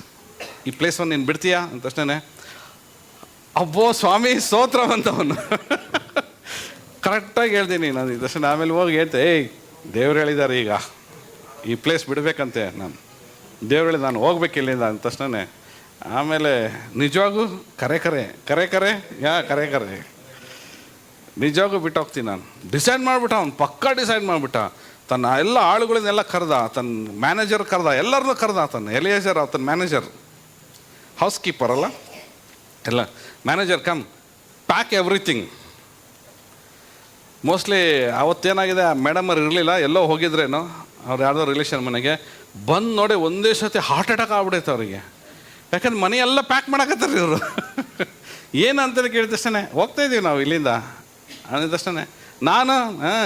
ಈ ಪ್ಲೇಸನ್ನು ನೀನು ಬಿಡ್ತೀಯಾ ಅಂತ ತಕ್ಷಣ, ಅಬ್ಬೋ ಸ್ವಾಮಿ ಸ್ತೋತ್ರ ಬಂತವನು. ಕರೆಕ್ಟಾಗಿ ಹೇಳ್ತೀನಿ ನಾನು ಈ ತಕ್ಷಣ. ಆಮೇಲೆ ಹೋಗಿ ಹೇಳ್ತೆ, ದೇವ್ರು ಹೇಳಿದ್ದಾರೆ ಈಗ ಈ ಪ್ಲೇಸ್ ಬಿಡಬೇಕಂತೆ, ನಾನು ದೇವ್ರು ಹೇಳಿ ನಾನು ಹೋಗ್ಬೇಕು ಇಲ್ಲಿಂದ ಅಂದ ತಕ್ಷಣ. ಆಮೇಲೆ ನಿಜವಾಗೂ ಕರೆ ಯಾ ಕರೆ ನಿಜವಾಗೂ ಬಿಟ್ಟು ಹೋಗ್ತೀನಿ ನಾನು. ಡಿಸೈಡ್ ಮಾಡಿಬಿಟ್ಟ ಅವ್ನು, ಪಕ್ಕಾ ಡಿಸೈಡ್ ಮಾಡಿಬಿಟ್ಟ. ತನ್ನ ಎಲ್ಲ ಆಳುಗಳನ್ನೆಲ್ಲ ಕರೆದ, ತನ್ನ ಮ್ಯಾನೇಜರ್ ಕರೆದ, ಎಲ್ಲರನ್ನೂ ಕರೆದ. ತನ್ನ ಎಲಿಯೇಜರ್ ತನ್ನ ಮ್ಯಾನೇಜರ್, ಹೌಸ್ ಕೀಪರ್ ಅಲ್ಲ ಎಲ್ಲ, manager come pack everything. Mostly ಅವತ್ತೇನಾಗಿದೆ, ಮೇಡಮ್ ಅವ್ರು ಇರಲಿಲ್ಲ, ಎಲ್ಲೋ ಹೋಗಿದ್ರೇನೋ ಅವ್ರು ಯಾವುದೋ ರಿಲೇಷನ್ ಮನೆಗೆ. ಬಂದು ನೋಡಿ ಒಂದೇ ಸತಿ ಹಾರ್ಟ್ ಅಟ್ಯಾಕ್ ಆಗ್ಬಿಡೈತೆ ಅವರಿಗೆ. ಯಾಕಂದ್ರೆ ಮನೆಯೆಲ್ಲ ಪ್ಯಾಕ್ ಮಾಡಕತ್ತಾರೆ ಇವರು. ಏನಂತಲೇ ಕೇಳಿದ ತಕ್ಷಣ ಹೋಗ್ತಾಯಿದ್ದೀವಿ ನಾವು ಇಲ್ಲಿಂದ ಅಂದ ತಕ್ಷಣ ನಾನು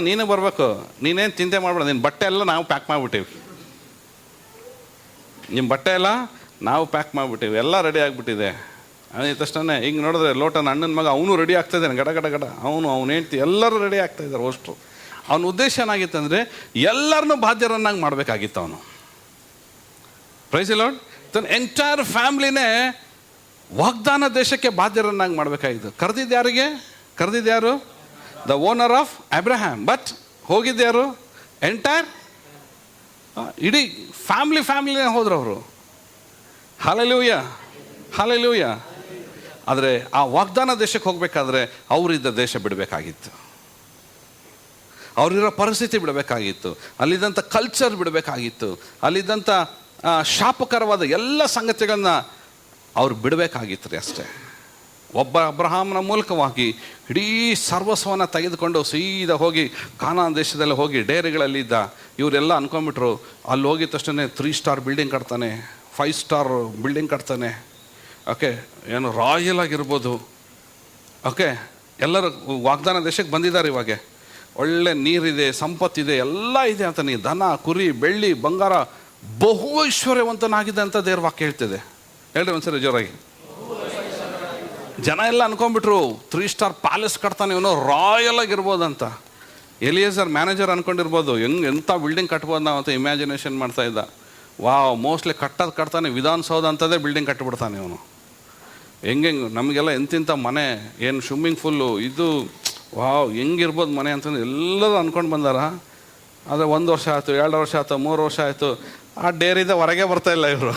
ನೀನು ಬರಬೇಕು, ನೀನೇನು ಚಿಂತೆ ಮಾಡಬೇಡ, ನಿನ್ನ ಬಟ್ಟೆ ಎಲ್ಲ ನಾವು ಪ್ಯಾಕ್ ಮಾಡಿಬಿಟ್ಟಿವಿ, ನಿಮ್ಮ ಬಟ್ಟೆ ಎಲ್ಲ ನಾವು ಪ್ಯಾಕ್ ಮಾಡಿಬಿಟ್ಟಿವಿ, ಎಲ್ಲ ರೆಡಿ ಆಗಿಬಿಟ್ಟಿದೆ ಅಂದ ತಕ್ಷಣ ಹಿಂಗೆ ನೋಡಿದ್ರೆ ಲೋಟನ ಅಣ್ಣನ ಮಗ ಅವನು ರೆಡಿ ಆಗ್ತಾಯಿದ್ದಾನೆ, ಗಡ ಗಡ ಗಡ, ಅವನು ಹೇಳ್ತಿ ಎಲ್ಲರೂ ರೆಡಿ ಆಗ್ತಾಯಿದ್ದಾರೆ ಅಷ್ಟು. ಅವನ ಉದ್ದೇಶ ಏನಾಗಿತ್ತಂದರೆ ಎಲ್ಲರನ್ನೂ ಬಾಧ್ಯರನ್ನಾಗಿ ಮಾಡಬೇಕಾಗಿತ್ತು ಅವನು. Praise the lord. ತನ್ನ ಎಂಟೈರ್ ಫ್ಯಾಮ್ಲಿನೇ ವಾಗ್ದಾನ ದೇಶಕ್ಕೆ ಬಾಧ್ಯರನ್ನಾಗಿ ಮಾಡಬೇಕಾಗಿತ್ತು. ಕರೆದಿದ್ಯಾರು? The owner of Abraham. But ಹೋಗಿದ್ಯಾರು? ಎಂಟೈರ್ ಇಡೀ ಫ್ಯಾಮ್ಲಿನೇ ಹೋದ್ರು ಅವರು. ಹಲ್ಲೆಲೂಯ. ಆದರೆ ಆ ವಾಗ್ದಾನ ದೇಶಕ್ಕೆ ಹೋಗಬೇಕಾದ್ರೆ ಅವರಿದ್ದ ದೇಶ ಬಿಡಬೇಕಾಗಿತ್ತು, ಅವರಿರೋ ಪರಿಸ್ಥಿತಿ ಬಿಡಬೇಕಾಗಿತ್ತು, ಅಲ್ಲಿದ್ದಂಥ ಕಲ್ಚರ್ ಬಿಡಬೇಕಾಗಿತ್ತು, ಅಲ್ಲಿದ್ದಂಥ ಶಾಪಕರವಾದ ಎಲ್ಲ ಸಂಗತಿಗಳನ್ನ ಅವ್ರು ಬಿಡಬೇಕಾಗಿತ್ತು ರೀ ಅಷ್ಟೇ. ಒಬ್ಬ ಅಬ್ರಹಾಮನ ಮೂಲಕವಾಗಿ ಇಡೀ ಸರ್ವಸ್ವವನ್ನು ತೆಗೆದುಕೊಂಡು ಸೀದಾ ಹೋಗಿ ಕಾನಾನ್ ದೇಶದಲ್ಲಿ ಹೋಗಿ ಡೇರೆಗಳಲ್ಲಿದ್ದ ಇವರೆಲ್ಲ ಅನ್ಕೊಂಡ್ಬಿಟ್ರು, ಅಲ್ಲಿ ಹೋಗಿದ ತಕ್ಷಣ 3 ಸ್ಟಾರ್ ಬಿಲ್ಡಿಂಗ್ ಕಟ್ತಾನೆ, 5 ಸ್ಟಾರ್ ಬಿಲ್ಡಿಂಗ್ ಕಟ್ತಾನೆ, ಓಕೆ, ಏನು ರಾಯಲ್ ಆಗಿರ್ಬೋದು, ಓಕೆ, ಎಲ್ಲರೂ ವಾಗ್ದಾನ ದೇಶಕ್ಕೆ ಬಂದಿದ್ದಾರೆ, ಇವಾಗ ಒಳ್ಳೆ ನೀರಿದೆ, ಸಂಪತ್ತಿದೆ, ಎಲ್ಲ ಇದೆ ಅಂತ, ನೀ ದನ ಕುರಿ ಬೆಳ್ಳಿ ಬಂಗಾರ ಬಹು ಐಶ್ವರ್ಯವಂತನಾಗಿದೆ ಅಂತ ದೇವ್ರ ವಾಕ್ಯ ಹೇಳ್ತಿದೆ. ಹೇಳ್ರಿ ಒಂದ್ಸರಿ ಜೋರಾಗಿ. ಜನ ಎಲ್ಲ ಅನ್ಕೊಂಡ್ಬಿಟ್ರು 3 ಸ್ಟಾರ್ ಪ್ಯಾಲೇಸ್ ಕಟ್ತಾನೆ ಇವನು, ರಾಯಲ್ ಆಗಿರ್ಬೋದಂತ. ಎಲಿಯೇಜರ್ ಮ್ಯಾನೇಜರ್ ಅನ್ಕೊಂಡಿರ್ಬೋದು ಎಂಥ ಬಿಲ್ಡಿಂಗ್ ಕಟ್ಬೋದು ನಾವು ಅಂತ ಇಮ್ಯಾಜಿನೇಷನ್ ಮಾಡ್ತಾ ಇದ್ದ. ವಾವ್, ಮೋಸ್ಟ್ಲಿ ಕಟ್ತಾನೆ ವಿಧಾನಸೌಧ ಅಂತದೇ ಬಿಲ್ಡಿಂಗ್ ಕಟ್ಟಿಬಿಡ್ತಾನೆ ಇವನು. ಹೆಂಗೆ ನಮಗೆಲ್ಲ ಎಂತಿಂಥ ಮನೆ, ಏನು ಸ್ವಿಮ್ಮಿಂಗ್ ಫುಲ್ಲು, ಇದು ವಾವ್ ಹೆಂಗಿರ್ಬೋದು ಮನೆ ಅಂತಂದು ಎಲ್ಲರೂ ಅಂದ್ಕೊಂಡು ಬಂದಾರ. ಆದರೆ 1 ವರ್ಷ ಆಯಿತು, 2 ವರ್ಷ ಆಯಿತು, 3 ವರ್ಷ ಆಯಿತು, ಆ ಡೇರಿದ ಹೊರಗೆ ಬರ್ತಾಯಿಲ್ಲ ಇವರು.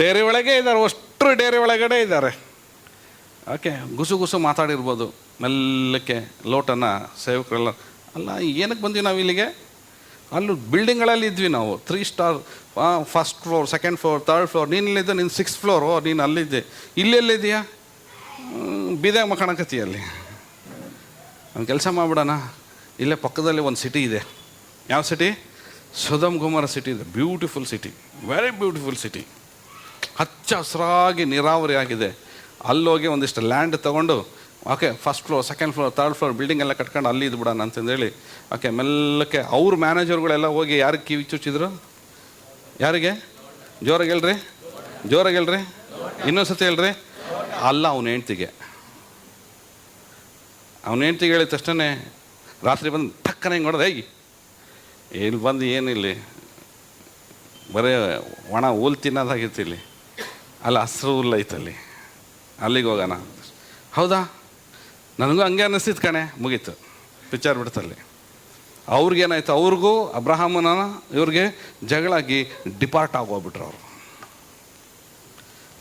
ಡೇರಿ ಒಳಗೆ ಇದ್ದಾರೆ, ಅಷ್ಟರು ಡೇರಿ ಒಳಗಡೆ ಇದ್ದಾರೆ. ಓಕೆ, ಗುಸು ಮಾತಾಡಿರ್ಬೋದು ಮೆಲ್ಲಕ್ಕೆ. ಲೋಟನ ಸೇವಕರೆಲ್ಲ, ಅಲ್ಲ ಏನಕ್ಕೆ ಬಂದ್ವಿ ನಾವು ಇಲ್ಲಿಗೆ? ಅಲ್ಲೂ ಬಿಲ್ಡಿಂಗ್ಗಳಲ್ಲಿ ಇದ್ವಿ ನಾವು, 3 star, 1st floor, 2nd floor, 3rd floor. ನೀನಿಲ್ಲಿದ್ದ, ನೀನು 6th ಫ್ಲೋರು, ನೀನು ಅಲ್ಲಿದ್ದೆ, ಇಲ್ಲೆಲ್ಲಿದೆಯಾ? ಬೀದಾಗ ಮಕ್ಕಣಕತ್ತಿ ಅಲ್ಲಿ. ಒಂದು ಕೆಲಸ ಮಾಡಿಬಿಡೋಣ, ಇಲ್ಲೇ ಪಕ್ಕದಲ್ಲಿ ಒಂದು ಸಿಟಿ ಇದೆ. ಯಾವ ಸಿಟಿ? ಸೊದೋಮ್ ಗೊಮೋರ ಸಿಟಿ ಇದೆ. Beautiful city, very beautiful city, ಹಚ್ಚ ಹಸಿರಾಗಿ ನೀರಾವರಿ ಆಗಿದೆ. ಅಲ್ಲೋಗಿ ಒಂದಿಷ್ಟು ಲ್ಯಾಂಡ್ ತೊಗೊಂಡು, okay, 1st floor, 2nd floor, 3rd floor building ಎಲ್ಲ ಕಟ್ಕೊಂಡು ಅಲ್ಲಿ ಇದ್ಬಿಡೋಣ ಅಂತಂದೇಳಿ, ಓಕೆ, ಮೆಲ್ಲಕ್ಕೆ ಅವ್ರ ಮ್ಯಾನೇಜರ್ಗಳೆಲ್ಲ ಹೋಗಿ ಯಾರಿಗೆ ಕಿವಿ ಚುಚ್ಚಿದ್ರು? ಯಾರಿಗೆ? ಜೋರಾಗಿ ಹೇಳ್ರಿ, ಇನ್ನೊಂದು ಸತಿ ಹೇಳ್ರಿ. ಅಲ್ಲ, ಅವನ ಹೆಂಡ್ತಿಗೆ ಹೇಳಿದ ತಕ್ಷಣ ರಾತ್ರಿ ಬಂದು ಟಕ್ಕನೆ ಹಿಂಗೆ ಹೊಡೆದ, ಇಲ್ಲಿ ಬಂದು ಏನಿಲ್ಲಿ ಬರೀ ಒಣ ಹುಲ್ ತಿನ್ನೋದಾಗಿತ್ತು, ಇಲ್ಲಿ ಅಲ್ಲಿ ಹಸಿರು ಹುಲ್ಲು ಐತಲ್ಲಿ, ಅಲ್ಲಿಗೆ ಹೋಗೋಣ. ಹೌದಾ, ನನಗೂ ಹಂಗೆ ಅನ್ನಿಸ್ತಿತ್ತು ಕಣೆ, ಮುಗೀತು, ಪಿಕ್ಚರ್ ಬಿಡ್ತಲ್ಲಿ. ಅವ್ರಿಗೇನಾಯ್ತು, ಅವ್ರಿಗೂ ಅಬ್ರಹಾಮನ ಇವ್ರಿಗೆ ಜಗಳಾಗಿ ಡಿಪಾರ್ಟ್ ಆಗೋಗ್ಬಿಟ್ರು ಅವರು.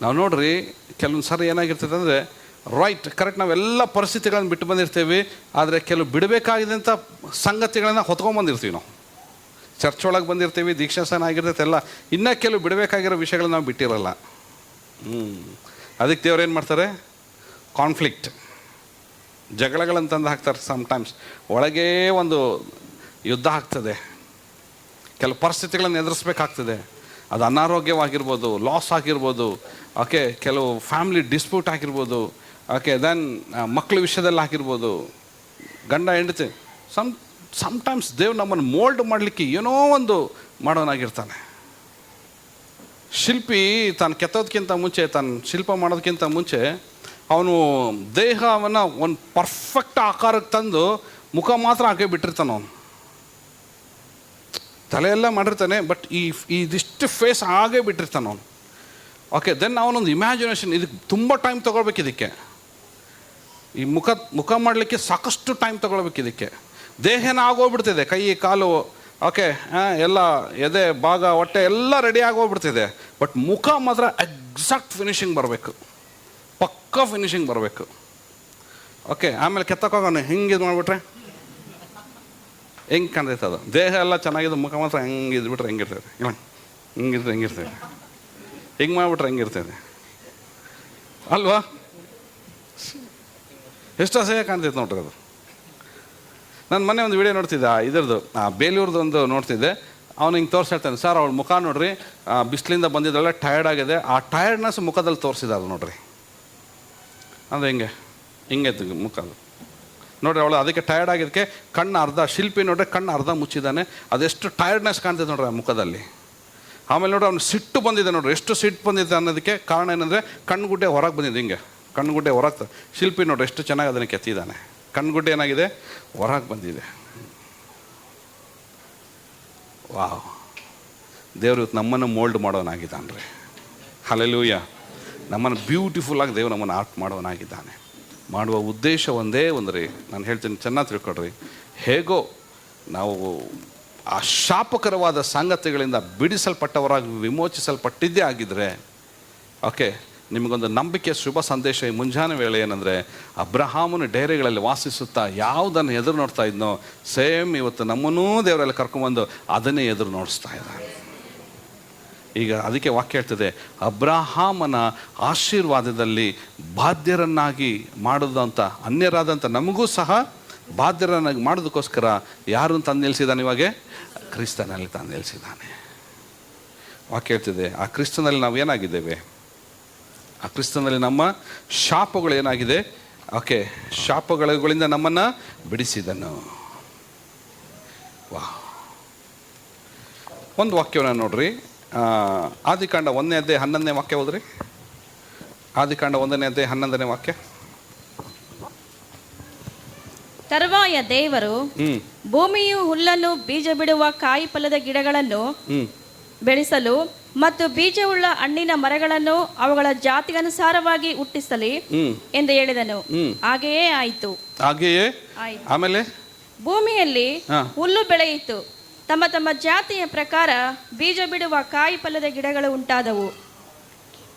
ನಾವು ನೋಡ್ರಿ, ಕೆಲವೊಂದು ಸರಿ ಏನಾಗಿರ್ತದೆ ಅಂದರೆ, ರೈಟ್, ಕರೆಕ್ಟ್, ನಾವೆಲ್ಲ ಪರಿಸ್ಥಿತಿಗಳನ್ನು ಬಿಟ್ಟು ಬಂದಿರ್ತೀವಿ, ಆದರೆ ಕೆಲವು ಬಿಡಬೇಕಾಗಿದ್ದಂಥ ಸಂಗತಿಗಳನ್ನು ಹೊತ್ಕೊಂಡ್ಬಂದಿರ್ತೀವಿ. ನಾವು ಚರ್ಚ್ ಒಳಗೆ ಬಂದಿರ್ತೀವಿ, ದೀಕ್ಷಾಸನ ಆಗಿರ್ತೈತೆ ಎಲ್ಲ, ಇನ್ನೂ ಕೆಲವು ಬಿಡಬೇಕಾಗಿರೋ ವಿಷಯಗಳನ್ನ ನಾವು ಬಿಟ್ಟಿರಲ್ಲ. ಅದಕ್ಕೆ ದೇವ್ರು ಏನು ಮಾಡ್ತಾರೆ? ಕಾನ್ಫ್ಲಿಕ್ಟ್, ಜಗಳಗಳಂತಂದು ಹಾಕ್ತಾರೆ. ಸಮ್ಟೈಮ್ಸ್ ಒಳಗೇ ಒಂದು ಯುದ್ಧ ಆಗ್ತದೆ, ಕೆಲವು ಪರಿಸ್ಥಿತಿಗಳನ್ನು ಎದುರಿಸ್ಬೇಕಾಗ್ತದೆ. ಅದು ಅನಾರೋಗ್ಯವಾಗಿರ್ಬೋದು, ಲಾಸ್ ಆಗಿರ್ಬೋದು, ಓಕೆ, ಕೆಲವು ಫ್ಯಾಮಿಲಿ ಡಿಸ್ಪ್ಯೂಟ್ ಆಗಿರ್ಬೋದು, ಓಕೆ, ದೆನ್ ಮಕ್ಕಳ ವಿಷಯದಲ್ಲಿ ಆಗಿರ್ಬೋದು, ಗಂಡ ಹೆಂಡತಿ. ಸಮ್ಟೈಮ್ಸ್ ದೇವ್ರು ನಮ್ಮನ್ನು ಮೋಲ್ಡ್ ಮಾಡಲಿಕ್ಕೆ ಏನೋ ಒಂದು ಮಾಡೋನಾಗಿರ್ತಾನೆ. ಶಿಲ್ಪಿ ತಾನು ಕೆತ್ತೋದಕ್ಕಿಂತ ಮುಂಚೆ, ತಾನು ಶಿಲ್ಪ ಮಾಡೋದಕ್ಕಿಂತ ಮುಂಚೆ ಅವನು ದೇಹವನ್ನು ಒಂದು ಪರ್ಫೆಕ್ಟ್ ಆಕಾರಕ್ಕೆ ತಂದು ಮುಖ ಮಾತ್ರ ಹಾಕಿ ಬಿಟ್ಟಿರ್ತಾನೆ. ಅವನು ತಲೆಯೆಲ್ಲ ಮಾಡಿರ್ತಾನೆ, ಬಟ್ ಇದಿಷ್ಟು ಫೇಸ್ ಆಗೇ ಬಿಟ್ಟಿರ್ತಾನೆ ಅವನು. ಓಕೆ, ದೆನ್ ಅವನೊಂದು ಇಮ್ಯಾಜಿನೇಷನ್, ಇದಕ್ಕೆ ತುಂಬ ಟೈಮ್ ತೊಗೊಳ್ಬೇಕು. ಇದಕ್ಕೆ ಈ ಮುಖ ಮಾಡಲಿಕ್ಕೆ ಸಾಕಷ್ಟು ಟೈಮ್ ತೊಗೊಳ್ಬೇಕು. ಇದಕ್ಕೆ ದೇಹನ ಆಗೋಗ್ಬಿಡ್ತಿದೆ, ಕೈ ಕಾಲು, ಓಕೆ, ಎಲ್ಲ ಎದೆ ಭಾಗ ಹೊಟ್ಟೆ ಎಲ್ಲ ರೆಡಿ ಆಗೋಗ್ಬಿಡ್ತಿದೆ, ಬಟ್ ಮುಖ ಮಾತ್ರ ಎಕ್ಸಾಕ್ಟ್ ಫಿನಿಶಿಂಗ್ ಬರಬೇಕು, ಪಕ್ಕಾ ಫಿನಿಶಿಂಗ್ ಬರಬೇಕು. ಓಕೆ, ಆಮೇಲೆ ಕೆತ್ತಕ್ಕೋಗೋಣ ಹಿಂಗೆ ಇದು ಮಾಡಿಬಿಟ್ರೆ ಹೆಂಗೆ ಕಾಣ್ತೈತೆ ಅದು. ದೇಹ ಎಲ್ಲ ಚೆನ್ನಾಗಿದೆ, ಮುಖ ಮಾತ್ರ ಹೆಂಗೆ ಇದ್ಬಿಟ್ರೆ ಹೆಂಗಿರ್ತೈತೆ, ಇಲ್ಲ ಹಿಂಗಿದ್ರೆ ಹೆಂಗಿರ್ತೈತೆ, ಹಿಂಗೆ ಮಾಡಿಬಿಟ್ರೆ ಹೆಂಗಿರ್ತೈತೆ ಅಲ್ವಾ? ಎಷ್ಟು ಅಸಹ್ಯ ಕಾಣ್ತೈತೆ ನೋಡ್ರಿ ಅದು. ನಾನು ಮೊನ್ನೆ ಒಂದು ವಿಡಿಯೋ ನೋಡ್ತಿದ್ದೆ, ಇದ್ರದ್ದು ಬೇಲೂರ್ದು ಒಂದು ನೋಡ್ತಿದ್ದೆ. ಅವ್ನು ಹಿಂಗೆ ತೋರಿಸ್ತಾನೆ, ಸರ್ ಅವಳ ಮುಖ ನೋಡ್ರಿ, ಬಿಸಿಲಿಂದ ಬಂದಿದ್ದಲ್ಲ, ಟಯರ್ಡ್ ಆಗಿದೆ, ಆ ಟಯರ್ಡ್ನೆಸ್ ಮುಖದಲ್ಲಿ ತೋರಿಸಿದಾರೆ ನೋಡ್ರಿ. ಅಂದರೆ ಹಿಂಗೆ ಮುಖ ಅದು ನೋಡ್ರಿ. ಅವಳು ಅದಕ್ಕೆ ಟಯರ್ಡ್ ಆಗಿದ್ದಕ್ಕೆ ಕಣ್ಣು ಅರ್ಧ, ಶಿಲ್ಪಿ ನೋಡ್ರಿ ಕಣ್ಣು ಅರ್ಧ ಮುಚ್ಚಿದ್ದಾನೆ, ಅದೆಷ್ಟು ಟಯರ್ಡ್ನೆಸ್ ಕಾಣ್ತದೆ ನೋಡ್ರಿ ಆ ಮುಖದಲ್ಲಿ. ಆಮೇಲೆ ನೋಡ್ರಿ ಅವ್ನು ಸಿಟ್ಟು ಬಂದಿದೆ ನೋಡ್ರಿ, ಎಷ್ಟು ಸಿಟ್ಟು ಬಂದಿದೆ ಅನ್ನೋದಕ್ಕೆ ಕಾರಣ ಏನಂದರೆ ಕಣ್ಣುಗುಡ್ಡೆ ಹೊರಗೆ ಬಂದಿದೆ. ಹಿಂಗೆ ಕಣ್ಣುಗುಡ್ಡೆ ಹೊರಗೆ, ಶಿಲ್ಪಿ ನೋಡ್ರಿ ಎಷ್ಟು ಚೆನ್ನಾಗಿ ಅದನ್ನು ಕೆತ್ತಿದ್ದಾನೆ, ಕಣ್ಣುಗುಡ್ಡೆ ಏನಾಗಿದೆ ಹೊರಗೆ ಬಂದಿದೆ. ವಾವ್, ದೇವರು ಇವತ್ತು ನಮ್ಮನ್ನು ಮೋಲ್ಡ್ ಮಾಡೋನಾಗಿದ್ದಾನೆ ರೀ. ಹಲ್ಲೆಲೂಯಾ. ನಮ್ಮನ್ನು ಬ್ಯೂಟಿಫುಲ್ಲಾಗಿ ದೇವರು ನಮ್ಮನ್ನು ಆರ್ಟ್ ಮಾಡೋನಾಗಿದ್ದಾನೆ. ಮಾಡುವ ಉದ್ದೇಶ ಒಂದೇ ಒಂದು ರೀ, ನಾನು ಹೇಳ್ತೀನಿ ಚೆನ್ನಾಗಿ ತಿಳ್ಕೊಡ್ರಿ. ಹೇಗೋ ನಾವು ಆ ಶಾಪಕರವಾದ ಸಂಗತಿಗಳಿಂದ ಬಿಡಿಸಲ್ಪಟ್ಟವರಾಗಿ ವಿಮೋಚಿಸಲ್ಪಟ್ಟಿದ್ದೇ ಆಗಿದ್ದರೆ, ಓಕೆ, ನಿಮಗೊಂದು ನಂಬಿಕೆ ಶುಭ ಸಂದೇಶ ಈ ಮುಂಜಾನೆ ವೇಳೆ ಏನಂದರೆ, ಅಬ್ರಹಾಮನ ಡೇರೆಗಳಲ್ಲಿ ವಾಸಿಸುತ್ತಾ ಯಾವುದನ್ನು ಎದುರು ನೋಡ್ತಾ ಇದ್ನೋ ಸೇಮ್ ಇವತ್ತು ನಮ್ಮನ್ನೂ ದೇವರೆಲ್ಲ ಕರ್ಕೊಂಬಂದು ಅದನ್ನೇ ಎದುರು ನೋಡಿಸ್ತಾ ಇದ್ದಾನೆ. ಈಗ ಅದಕ್ಕೆ ವಾಕ್ಯ ಹೇಳ್ತದೆ, ಅಬ್ರಹಾಮನ ಆಶೀರ್ವಾದದಲ್ಲಿ ಬಾಧ್ಯರನ್ನಾಗಿ ಮಾಡೋದಂತ ಅನ್ಯರಾದಂಥ ನಮಗೂ ಸಹ ಬಾಧ್ಯರನ್ನಾಗಿ ಮಾಡೋದಕ್ಕೋಸ್ಕರ ಯಾರನ್ನು ತಂದು ನಿಲ್ಲಿಸಿದ್ದಾನೆ? ಇವಾಗ ಕ್ರಿಸ್ತನಲ್ಲಿ ತಂದು ನಿಲ್ಲಿಸಿದ್ದಾನೆ. ವಾಕ್ಯ ಹೇಳ್ತಿದೆ, ಆ ಕ್ರಿಸ್ತನಲ್ಲಿ ನಾವು ಏನಾಗಿದ್ದೇವೆ? ಆ ಕ್ರಿಸ್ತನಲ್ಲಿ ನಮ್ಮ ಶಾಪಗಳು ಏನಾಗಿದೆ? ಓಕೆ, ಶಾಪಗಳಿಂದ ನಮ್ಮನ್ನು ಬಿಡಿಸಿದನು. ವಾ, ಒಂದು ವಾಕ್ಯವನ್ನು ನೋಡ್ರಿ, ಆದಿಕಾಂಡ 1ನೇ ಅಧ್ಯಾಯ 11ನೇ ವಾಕ್ಯ ಹೋದ್ರಿ. ಆದಿಕಾಂಡ 1ನೇ ಅಧ್ಯಾಯ 11ನೇ ವಾಕ್ಯ.
ತರುವಾಯ ದೇವರು ಭೂಮಿಯು ಹುಲ್ಲನ್ನು, ಬೀಜ ಬಿಡುವ ಕಾಯಿ ಫಲದ ಗಿಡಗಳನ್ನು ಬೆಳೆಸಲು ಮತ್ತು ಬೀಜವುಳ್ಳ ಹಣ್ಣಿನ ಮರಗಳನ್ನು ಅವುಗಳ ಜಾತಿಗನುಸಾರವಾಗಿ ಹುಟ್ಟಿಸಲಿ ಎಂದು ಹೇಳಿದನು. ಹಾಗೆಯೇ ಆಯಿತು.
ಹಾಗೆಯೇ ಆಮೇಲೆ
ಭೂಮಿಯಲ್ಲಿ ಹುಲ್ಲು ಬೆಳೆಯಿತು, ತಮ್ಮ ತಮ್ಮ ಜಾತಿಯ ಪ್ರಕಾರ ಬೀಜ ಬಿಡುವ ಕಾಯಿ ಫಲದ ಗಿಡಗಳು ಉಂಟಾದವು.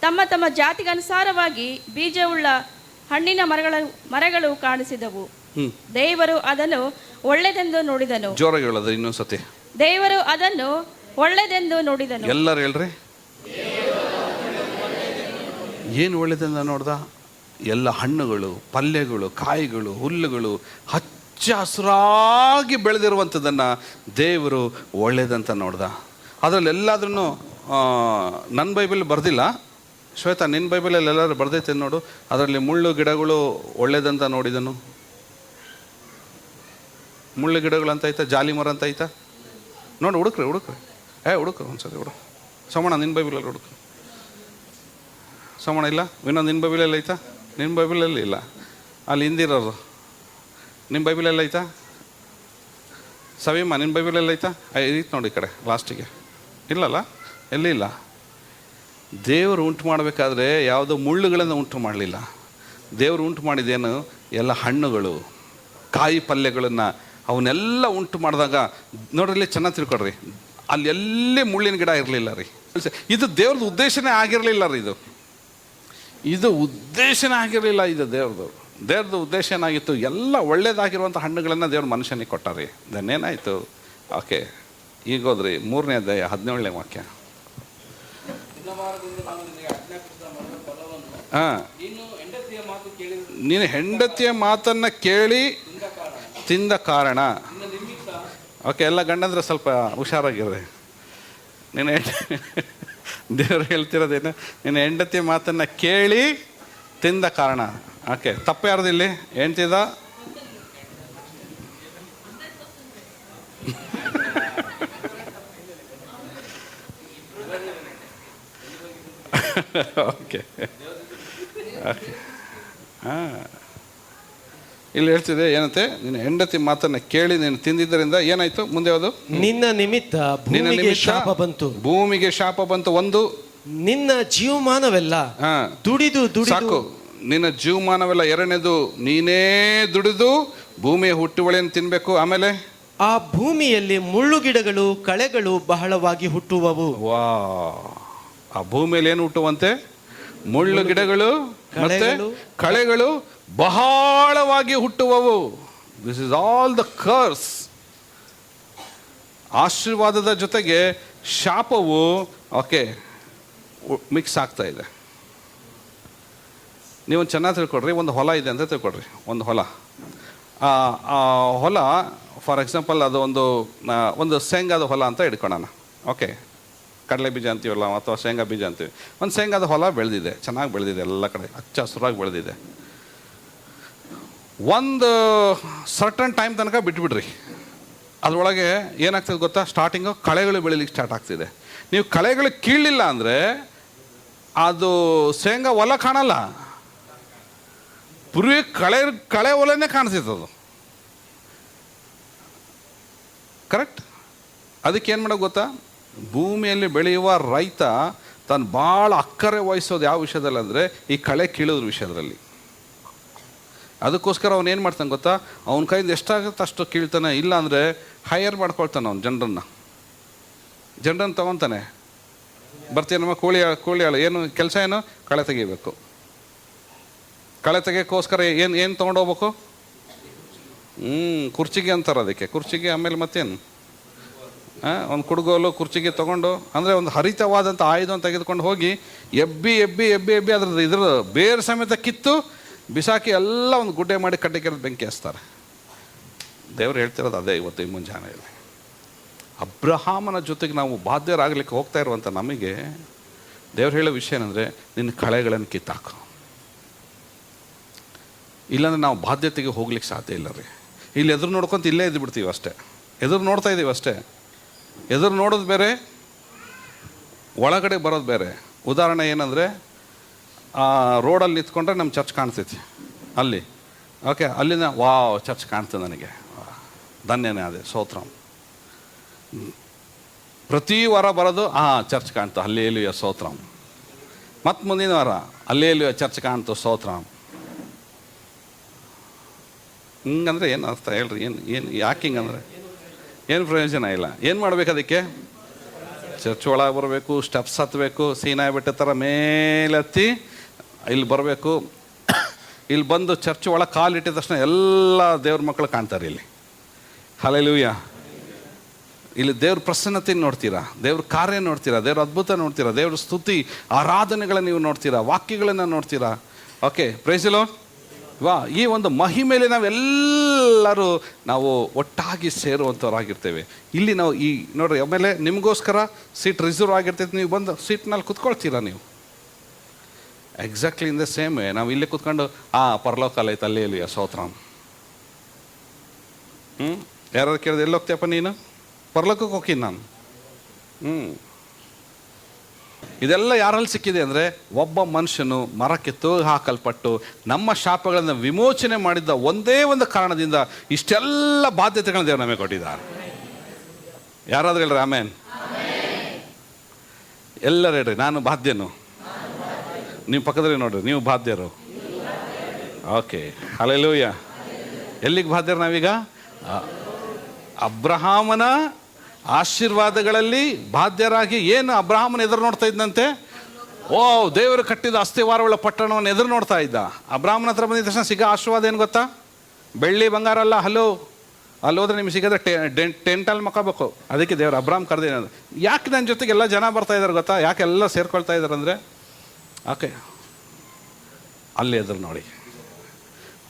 ತಮ್ಮ ತಮ್ಮ ಜಾತಿಗನುಸಾರವಾಗಿ ಬೀಜವುಳ್ಳ ಹಣ್ಣಿನ ಮರಗಳು ಕಾಣಿಸಿದವು. ದೇವರು ಅದನ್ನು ಒಳ್ಳೆದೆಂದು ನೋಡಿದನು.
ಜೋರಾಗಿ ಹೇಳೋದು ಇನ್ನೊಂದ್ಸತಿ.
ದೇವರು ಅದನ್ನು ಒಳ್ಳೆದೆಂದು ನೋಡಿದನು.
ಎಲ್ಲರೂ ಹೇಳ್ರಿ, ಏನು ಒಳ್ಳೆದೆಂದು ನೋಡ್ದ? ಎಲ್ಲ ಹಣ್ಣುಗಳು, ಪಲ್ಯಗಳು, ಕಾಯಿಗಳು, ಹುಲ್ಲುಗಳು ಹಚ್ಚ ಹಸಿರಾಗಿ ಬೆಳೆದಿರುವಂಥದ್ದನ್ನು ದೇವರು ಒಳ್ಳೇದಂತ ನೋಡ್ದ. ಅದರಲ್ಲಿ ಎಲ್ಲಾದ್ರೂ ನನ್ನ ಬೈಬಲ್ ಬರ್ದಿಲ್ಲ, ಶ್ವೇತಾ ನಿನ್ನ ಬೈಬಲಲ್ಲಿ ಎಲ್ಲರೂ ಬರ್ದೈತೆ ನೋಡು. ಅದರಲ್ಲಿ ಮುಳ್ಳು ಗಿಡಗಳು ಒಳ್ಳೇದಂತ ನೋಡಿದನು. ಮುಳ್ಳು ಗಿಡಗಳು ಅಂತ ಐತಾ? ಜಾಲಿ ಮರ ಅಂತ ಐತಾ? ನೋಡಿ, ಹುಡುಕ್ರಿ ಹುಡುಕ್ರಿ ಒಂದ್ಸರಿ ಹುಡುಕು. ಸೋಮಣ್ಣ ನಿನ್ನ ಬೈಬಲಲ್ಲಿ ಹುಡುಕು. ಸೋಮಣ್ಣ ಇಲ್ಲ? ವಿನೋದ್ ನಿನ್ನ ಬೈಬಲಲ್ಲಿ ಐತಾ? ನಿನ್ನ ಬೈಬಲಲ್ಲಿ ಇಲ್ಲ, ಅಲ್ಲಿ ಹಿಂದಿರೋದು. ನಿಮ್ಮ ಬೈಬಲಲ್ಲಿ ಐತಾ? ಸವೀಮ್ಮ ನಿನ್ನ ಬೈಬಲಲ್ಲಿ ಐತಾ? ಐತ್ ನೋಡಿ ಈ ಕಡೆ ಲಾಸ್ಟಿಗೆ. ಇಲ್ಲಲ್ಲ, ಎಲ್ಲಿ ಇಲ್ಲ. ದೇವರು ಉಂಟು ಮಾಡಬೇಕಾದ್ರೆ ಯಾವುದೋ ಮುಳ್ಳುಗಳನ್ನು ಉಂಟು ಮಾಡಲಿಲ್ಲ. ದೇವರು ಉಂಟು ಮಾಡಿದೇನು? ಎಲ್ಲ ಹಣ್ಣುಗಳು, ಕಾಯಿ ಪಲ್ಯಗಳನ್ನು ಅವನ್ನೆಲ್ಲ ಉಂಟು ಮಾಡಿದಾಗ ನೋಡ್ರಿ, ಚೆನ್ನಾಗಿ ತಿಳ್ಕೊಡ್ರಿ, ಅಲ್ಲಿ ಎಲ್ಲಿ ಮುಳ್ಳಿನ ಗಿಡ ಇರಲಿಲ್ಲ ರೀ. ಇದು ದೇವ್ರದ್ದು ಉದ್ದೇಶನೇ ಆಗಿರಲಿಲ್ಲ ರೀ. ಇದು ಉದ್ದೇಶನೇ ಆಗಿರಲಿಲ್ಲ. ಇದು ದೇವ್ರದ್ದು ಉದ್ದೇಶ ಏನಾಗಿತ್ತು? ಎಲ್ಲ ಒಳ್ಳೇದಾಗಿರುವಂಥ ಹಣ್ಣುಗಳನ್ನು ದೇವ್ರ ಮನುಷ್ಯನಿಗೆ ಕೊಟ್ಟಾರಿ. ಏನಾಯಿತು? ಓಕೆ, ಈಗ ಹೋದ್ರಿ 3ನೇ ಅಧ್ಯಾಯ 17ನೇ ವಾಕ್ಯ. ನೀನು ಹೆಂಡತಿಯ ಮಾತನ್ನು ಕೇಳಿ ತಿಂದ ಕಾರಣ. ಓಕೆ, ಎಲ್ಲ ಗಂಡಂದ್ರೆ ಸ್ವಲ್ಪ ಹುಷಾರಾಗಿರ್ರಿ. ನೀನು ದೇವರು ಹೇಳ್ತಿರೋದೇನು? ನೀನು ಹೆಂಡತಿಯ ಮಾತನ್ನು ಕೇಳಿ ತಿಂದ ಕಾರಣ. ಓಕೆ, ತಪ್ಪು ಯಾರ್ದಿಲ್ಲಿ? ಹೇಳ್ತಿದ್ದ ಓಕೆ ಓಕೆ ಹಾಂ, ಇಲ್ಲಿ ಹೇಳ್ತಿದೆ ಏನಂತೆ? ನೀನು ಹೆಂಡತಿ ಮಾತನ್ನ ಕೇಳಿ ನೀನು ತಿಂದಿದ್ದರಿಂದ ಏನಾಯ್ತು? ಮುಂದೆ ಯಾವುದು?
ನಿನ್ನ ನಿಮಿತ್ತ ಭೂಮಿಗೆ ಶಾಪ ಬಂತು.
ಭೂಮಿಗೆ ಶಾಪ ಬಂತು. ಒಂದು,
ನಿನ್ನ ಜೀವಮಾನವೆಲ್ಲ ದುಡಿದು
ಸಾಕು, ನಿನ್ನ ಜೀವಮಾನವೆಲ್ಲ. ಎರಡನೇದು, ನೀನೇ ದುಡಿದು ಭೂಮಿಯ ಹುಟ್ಟುವಳಿಯನ್ನು ತಿನ್ಬೇಕು. ಆಮೇಲೆ
ಆ ಭೂಮಿಯಲ್ಲಿ ಮುಳ್ಳು ಗಿಡಗಳು, ಕಳೆಗಳು ಬಹಳವಾಗಿ ಹುಟ್ಟುವವು.
ವಾ, ಆ ಭೂಮಿಯಲ್ಲಿ ಏನು ಹುಟ್ಟುವಂತೆ? ಮುಳ್ಳು ಗಿಡಗಳು ಮತ್ತೆ ಕಳೆಗಳು ಬಹಳವಾಗಿ ಹುಟ್ಟುವವು. This is all the curse. ಆಶೀರ್ವಾದದ ಜೊತೆಗೆ ಶಾಪವು ಮಿಕ್ಸ್ ಆಗ್ತಾ ಇದೆ. ನೀವು ಚೆನ್ನಾಗಿ ತಿಳ್ಕೊಡ್ರಿ, ಒಂದು ಹೊಲ ಇದೆ ಅಂತ ತಿಳ್ಕೊಡ್ರಿ. ಒಂದು ಹೊಲ, ಆ ಹೊಲ ಫಾರ್ ಎಕ್ಸಾಂಪಲ್ ಅದು ಒಂದು ಶೇಂಗಾದ ಹೊಲ ಅಂತ ಇಟ್ಕೊಳ್ಳೋಣ. ಓಕೆ, ಕಡಲೆ ಬೀಜ ಅಂತೀವಲ್ಲ ಅಥವಾ ಶೇಂಗಾ ಬೀಜ ಅಂತೀವಿ. ಒಂದು ಶೇಂಗಾದ ಹೊಲ ಬೆಳೆದಿದೆ, ಚೆನ್ನಾಗಿ ಬೆಳೆದಿದೆ, ಎಲ್ಲ ಕಡೆ ಹಚ್ಚ ಹಸುರಾಗಿ ಬೆಳೆದಿದೆ. ಒಂದು ಸರ್ಟನ್ ಟೈಮ್ ತನಕ ಬಿಟ್ಬಿಡ್ರಿ. ಅದರೊಳಗೆ ಏನಾಗ್ತದೆ ಗೊತ್ತಾ, ಸ್ಟಾರ್ಟಿಂಗು ಕಳೆಗಳು ಬೆಳೀಲಿಕ್ಕೆ ಸ್ಟಾರ್ಟ್ ಆಗ್ತಿದೆ. ನೀವು ಕಳೆಗಳು ಕೀಳಲಿಲ್ಲ ಅಂದರೆ ಅದು ಶೇಂಗಾ ಹೊಲ ಕಾಣಲ್ಲ, ಪೂರ್ವಿ ಕಳೆ ಹೊಲನೇ ಕಾಣಿಸ್ತದೆ ಅದು. ಕರೆಕ್ಟ್? ಅದಕ್ಕೆ ಏನು ಮಾಡೋದು ಗೊತ್ತಾ, ಭೂಮಿಯಲ್ಲಿ ಬೆಳೆಯುವ ರೈತ ತಾನು ಭಾಳ ಅಕ್ಕರೆ ವಹಿಸೋದು ಯಾವ ವಿಷಯದಲ್ಲಿ ಅಂದರೆ ಈ ಕಳೆ ಕೀಳೋದ್ರ ವಿಷಯದಲ್ಲಿ. ಅದಕ್ಕೋಸ್ಕರ ಅವನು ಏನು ಮಾಡ್ತಾನೆ ಗೊತ್ತಾ, ಅವನ ಕೈಯಿಂದ ಎಷ್ಟಾಗುತ್ತೆ ಅಷ್ಟು ಕೀಳ್ತಾನೆ. ಇಲ್ಲ ಅಂದರೆ ಹೈಯರ್ ಮಾಡ್ಕೊಳ್ತಾನೆ ಅವನು ಜನರನ್ನು ತೊಗೊತಾನೆ. ಬರ್ತೀನಮ್ಮ ಕೂಲಿ ಆಳು, ಏನು ಕೆಲಸ, ಏನು ಕಳೆ ತೆಗಿಬೇಕು. ಕಳೆ ತೆಗಿಯೋಕ್ಕೋಸ್ಕರ ಏನು ತೊಗೊಂಡೋಗ್ಬೇಕು, ಕುರ್ಚಿಗೆ ಅಂತಾರೆ ಅದಕ್ಕೆ. ಕುರ್ಚಿಗೆ ಆಮೇಲೆ ಮತ್ತೇನು, ಒಂದು ಕುಡುಗೋಲು ಕುರ್ಚಿಗೆ ತೊಗೊಂಡು, ಅಂದರೆ ಒಂದು ಹರಿತವಾದಂಥ ಆಯುಧವನ್ನು ತೆಗೆದುಕೊಂಡು ಹೋಗಿ ಎಬ್ಬಿ ಇದ್ರ ಬೇರೆ ಸಮೇತ ಕಿತ್ತು ಬಿಸಾಕಿ ಎಲ್ಲ ಒಂದು ಗುಡ್ಡೆ ಮಾಡಿ ಕಡ್ಡೆ ಕೆರೆದು ಬೆಂಕಿ ಹಚ್ತಾರೆ. ದೇವರು ಹೇಳ್ತಿರೋದು ಅದೇ ಇವತ್ತು ಈ ಮುಂಜಾನೆಯಲ್ಲಿ. ಅಬ್ರಹಾಮನ ಜೊತೆಗೆ ನಾವು ಬಾಧ್ಯರಾಗಲಿಕ್ಕೆ ಹೋಗ್ತಾ ಇರುವಂಥ ನಮಗೆ ದೇವ್ರು ಹೇಳೋ ವಿಷಯ ಏನಂದರೆ, ನಿನ್ನ ಕಳೆಗಳನ್ನು ಕಿತ್ತಾಕು. ಇಲ್ಲಾಂದರೆ ನಾವು ಬಾಧ್ಯತೆಗೆ ಹೋಗ್ಲಿಕ್ಕೆ ಸಾಧ್ಯ ಇಲ್ಲ ರೀ. ಇಲ್ಲಿ ಎದುರು ನೋಡ್ಕೊಂತ ಇಲ್ಲೇ ಇದ್ದು ಬಿಡ್ತೀವಿ ಅಷ್ಟೇ, ಎದುರು ನೋಡ್ತಾ ಇದ್ದೀವಿ ಅಷ್ಟೇ. ಎದುರು ನೋಡೋದು ಬೇರೆ, ಒಳಗಡೆ ಬರೋದು ಬೇರೆ. ಉದಾಹರಣೆ ಏನಂದರೆ, ರೋಡಲ್ಲಿ ನಿಂತ್ಕೊಂಡ್ರೆ ನಮ್ಮ ಚರ್ಚ್ ಕಾಣ್ತೈತಿ ಅಲ್ಲಿ. ಓಕೆ, ಅಲ್ಲಿಂದ ವಾವ್ ಚರ್ಚ್ ಕಾಣ್ತದೆ ನನಗೆ, ಧನ್ಯನೇ ಅದೇ ಸ್ತೋತ್ರ. ಪ್ರತಿ ವಾರ ಬರೋದು ಚರ್ಚ್ ಕಾಣ್ತು, ಹಲ್ಲೆಲೂಯಾ ಸ್ತೋತ್ರ. ಮತ್ತು ಮುಂದಿನ ವಾರ ಹಲ್ಲೆಲೂಯಾ ಚರ್ಚ್ ಕಾಣ್ತು ಸ್ತೋತ್ರ. ಹಿಂಗಂದ್ರೆ ಏನು ಅರ್ಥ ಹೇಳ್ರಿ? ಯಾಕೆ ಹಿಂಗಂದ್ರೆ ಏನು ಪ್ರಯೋಜನ ಇಲ್ಲ. ಏನು ಮಾಡ್ಬೇಕು ಅದಕ್ಕೆ? ಚರ್ಚ್ ಒಳಗೆ ಬರಬೇಕು, ಸ್ಟೆಪ್ಸ್ ಹತ್ತಬೇಕು, ಸೀನಾಯಿ ಬೆಟ್ಟ ಥರ ಮೇಲೆತ್ತಿ ಇಲ್ಲಿ ಬರಬೇಕು. ಇಲ್ಲಿ ಬಂದು ಚರ್ಚ್ ಒಳಗೆ ಕಾಲಿಟ್ಟಿದ ತಕ್ಷಣ ಎಲ್ಲ ದೇವ್ರ ಮಕ್ಕಳು ಕಾಣ್ತಾರೆ ಇಲ್ಲಿ. ಹಲ್ಲೆಲೂಯಾ. ಇಲ್ಲಿ ದೇವ್ರ ಪ್ರಸನ್ನತೆಯನ್ನು ನೋಡ್ತೀರಾ, ದೇವ್ರ ಕಾರ್ಯ ನೋಡ್ತೀರಾ, ದೇವ್ರ ಅದ್ಭುತ ನೋಡ್ತೀರಾ, ದೇವ್ರ ಸ್ತುತಿ ಆರಾಧನೆಗಳನ್ನು ನೀವು ನೋಡ್ತೀರಾ, ವಾಕ್ಯಗಳನ್ನು ನೋಡ್ತೀರಾ. Okay, praise the lord. ಈ ಒಂದು ಮಹಿಮೇಲೆ ನಾವೆಲ್ಲರೂ ನಾವು ಒಟ್ಟಾಗಿ ಸೇರುವಂಥವ್ರಾಗಿರ್ತೇವೆ. ಇಲ್ಲಿ ನಾವು ನೋಡ್ರಿ, ಆಮೇಲೆ ನಿಮಗೋಸ್ಕರ ಸೀಟ್ ರಿಸರ್ವ್ ಆಗಿರ್ತೈತೆ, ನೀವು ಬಂದು ಸೀಟ್ನಲ್ಲಿ ಕುತ್ಕೊಳ್ತೀರಾ ನೀವು. Exactly in the same way ನಾವು ಇಲ್ಲೇ ಕುತ್ಕೊಂಡು ಪರಲೋಕಲ್ಲ ಐತೆ ಹಲ್ಲೆಲೂಯಾ ಸ್ತೋತ್ರ. ಯಾರು ಕೇಳಿದೆ, ಎಲ್ಲಿ ಹೋಗ್ತೀಯಪ್ಪ ನೀನು? ಪರಲೋಕಕ್ಕೆ ಹೋಗ್ತೀನಿ ನಾನು. ಇದೆಲ್ಲ ಯಾರಲ್ಲಿ ಸಿಕ್ಕಿದೆ ಅಂದರೆ, ಒಬ್ಬ ಮನುಷ್ಯನು ಮರಕ್ಕೆ ತೂಗು ಹಾಕಲ್ಪಟ್ಟು ನಮ್ಮ ಶಾಪಗಳನ್ನು ವಿಮೋಚನೆ ಮಾಡಿದ್ದ ಒಂದೇ ಒಂದು ಕಾರಣದಿಂದ ಇಷ್ಟೆಲ್ಲ ಬಾಧ್ಯತೆಗಳನ್ನ ದೇವರು ನಮಗೆ ಕೊಟ್ಟಿದ್ದಾರೆ. ಯಾರಾದ್ರೂ ಹೇಳ್ರಿ ಆಮೇನ್? ಎಲ್ಲರೂ ಹೇಳ್ರಿ, ನಾನು ಬಾಧ್ಯನು. ನೀವು ಪಕ್ಕದಲ್ಲಿ ನೋಡ್ರಿ, ನೀವು ಬಾಧ್ಯರು. Okay, hallelujah. ಎಲ್ಲಿಗೆ ಬಾಧ್ಯರು ನಾವೀಗ? ಅಬ್ರಹಾಮನ ಆಶೀರ್ವಾದಗಳಲ್ಲಿ ಬಾಧ್ಯರಾಗಿ. ಏನು ಅಬ್ರಹಾಮನ ಎದುರು ನೋಡ್ತಾ ಇದ್ದಂತೆ? ದೇವರು ಕಟ್ಟಿದ ಅಸ್ಥಿವಾರವುಳ್ಳ ಪಟ್ಟಣವನ್ನು ಎದುರು ನೋಡ್ತಾ ಇದ್ದ. ಅಬ್ರಹಾಮನ ಹತ್ರ ಬಂದಿದ್ದ ತಕ್ಷಣ ಸಿಗೋ ಆಶೀರ್ವಾದ ಏನು ಗೊತ್ತಾ? ಬೆಳ್ಳಿ ಬಂಗಾರ ಅಲ್ಲ. ಅಲ್ಲಿ ಹೋದ್ರೆ ನಿಮ್ಗೆ ಸಿಗೋದ್ರೆ ಟೆಂಟಲ್ಲಿ ಮಕ್ಕಬೇಕು. ಅದಕ್ಕೆ ದೇವರು ಅಬ್ರಹಾಮ್ ಕರೆದೇನದು. ಯಾಕೆ ನನ್ನ ಜೊತೆಗೆ ಎಲ್ಲ ಜನ ಬರ್ತಾ ಇದ್ದಾರೆ ಗೊತ್ತಾ? ಯಾಕೆ ಎಲ್ಲ ಸೇರ್ಕೊಳ್ತಾ ಇದ್ದಾರೆ ಅಂದರೆ, ಓಕೆ, ಅಲ್ಲಿ ಎದುರು ನೋಡಿ.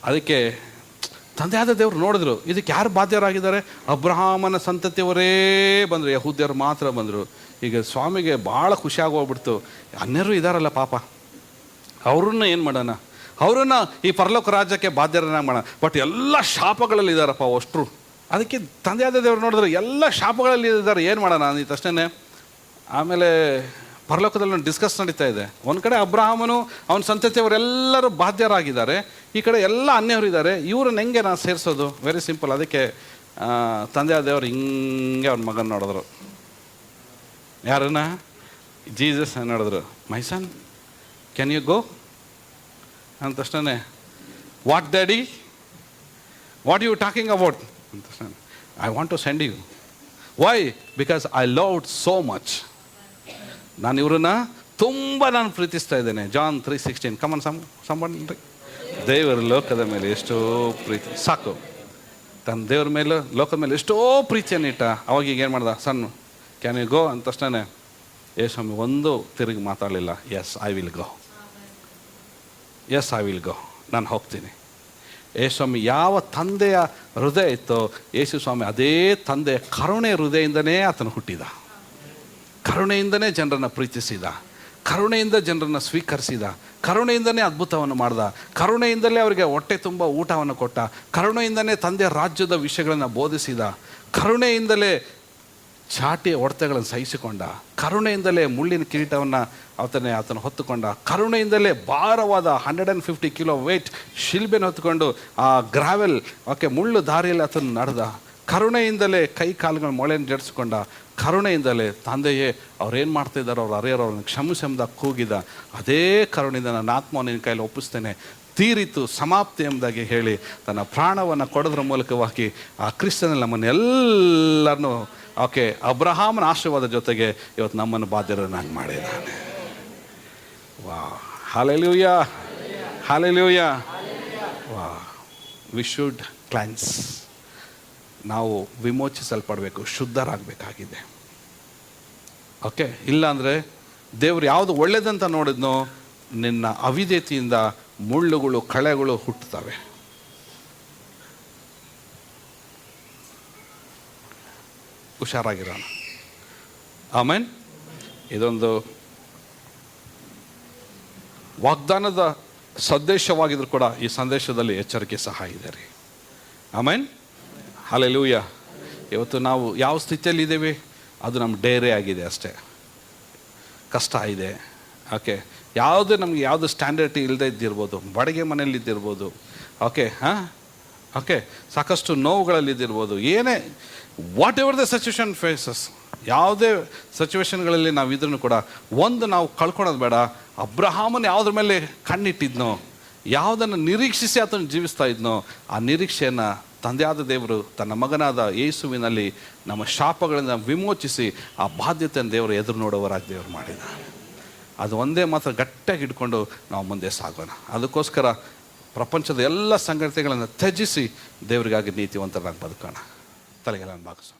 ಅದಕ್ಕೆ ತಂದೆಯಾದ ದೇವರು ನೋಡಿದ್ರು, ಇದಕ್ಕೆ ಯಾರು ಬಾಧ್ಯರಾಗಿದ್ದಾರೆ? ಅಬ್ರಹಾಮನ ಸಂತತಿಯವರೇ ಬಂದರು, ಯಹೂದ್ಯರು ಮಾತ್ರ ಬಂದರು. ಈಗ ಸ್ವಾಮಿಗೆ ಭಾಳ ಖುಷಿಯಾಗಿ ಹೋಗ್ಬಿಡ್ತು. ಅನ್ಯರು ಇದ್ದಾರಲ್ಲ ಪಾಪ, ಅವ್ರನ್ನ ಏನು ಮಾಡೋಣ, ಅವ್ರನ್ನ ಈ ಪರಲೋಕ ರಾಜ್ಯಕ್ಕೆ ಬಾಧ್ಯರನ್ನಾಗಿ ಮಾಡೋಣ. ಬಟ್ ಎಲ್ಲ ಶಾಪಗಳಲ್ಲಿ ಇದ್ದಾರಪ್ಪ ಅಷ್ಟರು. ಅದಕ್ಕೆ ತಂದೆಯಾದ ದೇವರು ನೋಡಿದ್ರು, ಎಲ್ಲ ಶಾಪಗಳಲ್ಲಿ ಇದ್ದಾರೆ, ಏನು ಮಾಡೋಣ ಅಂದಿದ್ದ ತಕ್ಷಣ ಆಮೇಲೆ ಪರಲೋಕದಲ್ಲಿ ಒಂದು ಡಿಸ್ಕಸ್ ನಡೀತಾ ಇದೆ. ಒಂದು ಕಡೆ ಅಬ್ರಹಾಮನು ಅವನ ಸಂತತಿಯವರೆಲ್ಲರೂ ಬಾಧ್ಯರಾಗಿದ್ದಾರೆ, ಈ ಕಡೆ ಎಲ್ಲ ಅನ್ಯವರು ಇದ್ದಾರೆ. ಇವ್ರನ್ನ ಹೆಂಗೆ ನಾನು ಸೇರಿಸೋದು? Very simple. ಅದಕ್ಕೆ ತಂದೆಯಾದ ದೇವರು ಹಿಂಗೆ ಅವ್ನ ಮಗನ ನೋಡಿದ್ರು. ಯಾರನ್ನ? ಜೀಸಸ್ ನೋಡಿದ್ರು. ಮೈ ಸನ್, ಕ್ಯಾನ್ ಯು ಗೋ ಅಂದ ತಕ್ಷಣ, what daddy, what you talking about ಅಂದ ತಕ್ಷಣ, I want to send you. Why? Because I loved so much. ನಾನು ಇವ್ರನ್ನ ತುಂಬ ಪ್ರೀತಿಸ್ತಾ ಇದ್ದೇನೆ. ಜಾನ್ 3:16. ಕಮನ್ ಸಂಬಂಧ ದೇವರ ಲೋಕದ ಮೇಲೆ ಎಷ್ಟೋ ಪ್ರೀತಿ. ಸಾಕು, ತನ್ನ ದೇವ್ರ ಮೇಲೆ ಲೋಕದ ಮೇಲೆ ಎಷ್ಟೋ ಪ್ರೀತಿಯನ್ನು ಇಟ್ಟ. ಅವಾಗ ಈಗ ಏನು ಮಾಡ್ದ, ಸಣ್ಣ ಕ್ಯಾನ್ ಯು ಗೋ ಅಂದ ತಕ್ಷಣ ಯೇಸ್ವಾಮಿ ಒಂದು ತಿರುಗಿ ಮಾತಾಡಲಿಲ್ಲ. Yes I will go, yes I will go, ನಾನು ಹೋಗ್ತೀನಿ. ಯೇಸ್ವಾಮಿ ಯಾವ ತಂದೆಯ ಹೃದಯ ಇತ್ತೋ ಯೇಸು ಸ್ವಾಮಿ ಅದೇ ತಂದೆಯ ಕರುಣೆ ಹೃದಯದಿಂದನೇ ಆತನು ಹುಟ್ಟಿದ. ಕರುಣೆಯಿಂದನೇ ಜನರನ್ನು ಪ್ರೀತಿಸಿದ, ಕರುಣೆಯಿಂದ ಜನರನ್ನು ಸ್ವೀಕರಿಸಿದ, ಕರುಣೆಯಿಂದನೇ ಅದ್ಭುತವನ್ನು ಮಾಡ್ದ, ಕರುಣೆಯಿಂದಲೇ ಅವರಿಗೆ ಹೊಟ್ಟೆ ತುಂಬ ಊಟವನ್ನು ಕೊಟ್ಟ, ಕರುಣೆಯಿಂದಲೇ ತಂದೆಯ ರಾಜ್ಯದ ವಿಷಯಗಳನ್ನು ಬೋಧಿಸಿದ, ಕರುಣೆಯಿಂದಲೇ ಚಾಟಿ ಹೊಡೆತಗಳನ್ನು ಸಹಿಸಿಕೊಂಡ, ಕರುಣೆಯಿಂದಲೇ ಮುಳ್ಳಿನ ಕಿರೀಟವನ್ನು ಆತನು ಹೊತ್ತುಕೊಂಡ, ಕರುಣೆಯಿಂದಲೇ ಭಾರವಾದ 150 ಕಿಲೋ ವೆಯ್ಟ್ ಶಿಲ್ಬೆನ ಹೊತ್ತುಕೊಂಡು ಆ ಗ್ರಾವೆಲ್ ಮುಳ್ಳು ದಾರಿಯಲ್ಲಿ ಆತನು ನಡೆದ, ಕರುಣೆಯಿಂದಲೇ ಕೈ ಕಾಲುಗಳ ಮೊಳೆಯನ್ನು ಜಡಿಸ್ಕೊಂಡ, ಕರುಣೆಯಿಂದಲೇ ತಂದೆಯೇ ಅವ್ರೇನು ಮಾಡ್ತಾಯಿದ್ದಾರೋ ಅವ್ರು ಅರಿಯೋರವ್ರನ್ನ ಕ್ಷಮಿಸೆಂಬುದಾಗಿ ಕೂಗಿದ. ಅದೇ ಕರುಣೆಯಿಂದ ನನ್ನ ಆತ್ಮವನ್ನು ನಿನ್ನ ಕೈಯಲ್ಲಿ ಒಪ್ಪಿಸ್ತೇನೆ, ತೀರಿತು ಸಮಾಪ್ತಿ ಎಂಬುದಾಗಿ ಹೇಳಿ ತನ್ನ ಪ್ರಾಣವನ್ನು ಕೊಡೋದ್ರ ಮೂಲಕವಾಗಿ ಆ ಕ್ರಿಸ್ತನಲ್ಲಿ ನಮ್ಮನ್ನೆಲ್ಲರನ್ನೂ ಅಬ್ರಹಾಮನ ಆಶೀರ್ವಾದ ಜೊತೆಗೆ ಇವತ್ತು ನಮ್ಮನ್ನು ಬಾಧ್ಯರನ್ನಾಗಿ ಮಾಡಿದ್ದಾನೆ. ವಾ, ಹಲ್ಲೆಲೂಯಾ, ಹಲ್ಲೆಲೂಯಾ. ವಾ, ವಿ ಶುಡ್ ಕ್ಲೆನ್ಸ್. ನಾವು ವಿಮೋಚಿಸಲ್ಪಡಬೇಕು, ಶುದ್ಧರಾಗಬೇಕಾಗಿದೆ. ಇಲ್ಲಾಂದರೆ ದೇವರು ಯಾವುದು ಒಳ್ಳೇದಂತ ನೋಡಿದ್ನೋ ನಿನ್ನ ಅವಿಧೇಯತೆಯಿಂದ ಮುಳ್ಳುಗಳು ಕಳೆಗಳು ಹುಟ್ಟುತ್ತವೆ. ಹುಷಾರಾಗಿರೋಣ. ಆಮೇನ್. ಇದೊಂದು ವಾಗ್ದಾನದ ಸಂದೇಶವಾಗಿದ್ರು ಕೂಡ ಈ ಸಂದೇಶದಲ್ಲಿ ಎಚ್ಚರಿಕೆ ಸಹ ಇದೆ ರೀ. ಆಮೇನ್, ಹಲ್ಲೆಲೂಯಾ. ಇವತ್ತು ನಾವು ಯಾವ ಸ್ಥಿತಿಯಲ್ಲಿ ಇದ್ದೇವೆ ಅದು ನಮ್ಮ ಡೇರೆ ಆಗಿದೆ ಅಷ್ಟೇ. ಕಷ್ಟ ಇದೆ, ನಮಗೆ ಯಾವುದು ಸ್ಟ್ಯಾಂಡರ್ಡ್ ಇಲ್ಲದೆ ಇದ್ದಿರ್ಬೋದು, ಬಾಡಿಗೆ ಮನೆಯಲ್ಲಿ ಇದ್ದಿರ್ಬೋದು, ಸಾಕಷ್ಟು ನೋವುಗಳಲ್ಲಿದ್ದಿರ್ಬೋದು, ಏನೇ whatever the situation faces, ಯಾವುದೇ ಸಿಚುವೇಶನ್ಗಳಲ್ಲಿ ನಾವು ಇದ್ರೂ ಕೂಡ ಒಂದು ನಾವು ಕಳ್ಕೊಳೋದು ಬೇಡ. ಅಬ್ರಹಾಮನ ಯಾವುದ್ರ ಮೇಲೆ ಕಣ್ಣಿಟ್ಟಿದ್ನೋ, ಯಾವುದನ್ನು ನಿರೀಕ್ಷಿಸಿ ಆತನು ಜೀವಿಸ್ತಾ ಇದ್ನೋ ಆ ನಿರೀಕ್ಷೆಯನ್ನು ತಂದೆಯಾದ ದೇವರು ತನ್ನ ಮಗನಾದ ಯೇಸುವಿನಲ್ಲಿ ನಮ್ಮ ಶಾಪಗಳಿಂದ ವಿಮೋಚಿಸಿ ಆ ಬಾಧ್ಯತೆಯನ್ನು ದೇವರು ಎದುರು ನೋಡುವವರಾಗಿ ದೇವರು ಮಾಡಿದ. ಅದು ಒಂದೇ ಮಾತ್ರ ಗಟ್ಟಿಯಾಗಿ ಹಿಡ್ಕೊಂಡು ನಾವು ಮುಂದೆ ಸಾಗೋಣ. ಅದಕ್ಕೋಸ್ಕರ ಪ್ರಪಂಚದ ಎಲ್ಲ ಸಂಗತಿಗಳನ್ನು ತ್ಯಜಿಸಿ ದೇವರಿಗಾಗಿ ನೀತಿವಂತರಾಗಿ ಬದುಕೋಣ. ತಲೆಗಳನ್ನು ಭಾಗಿಸೋಣ.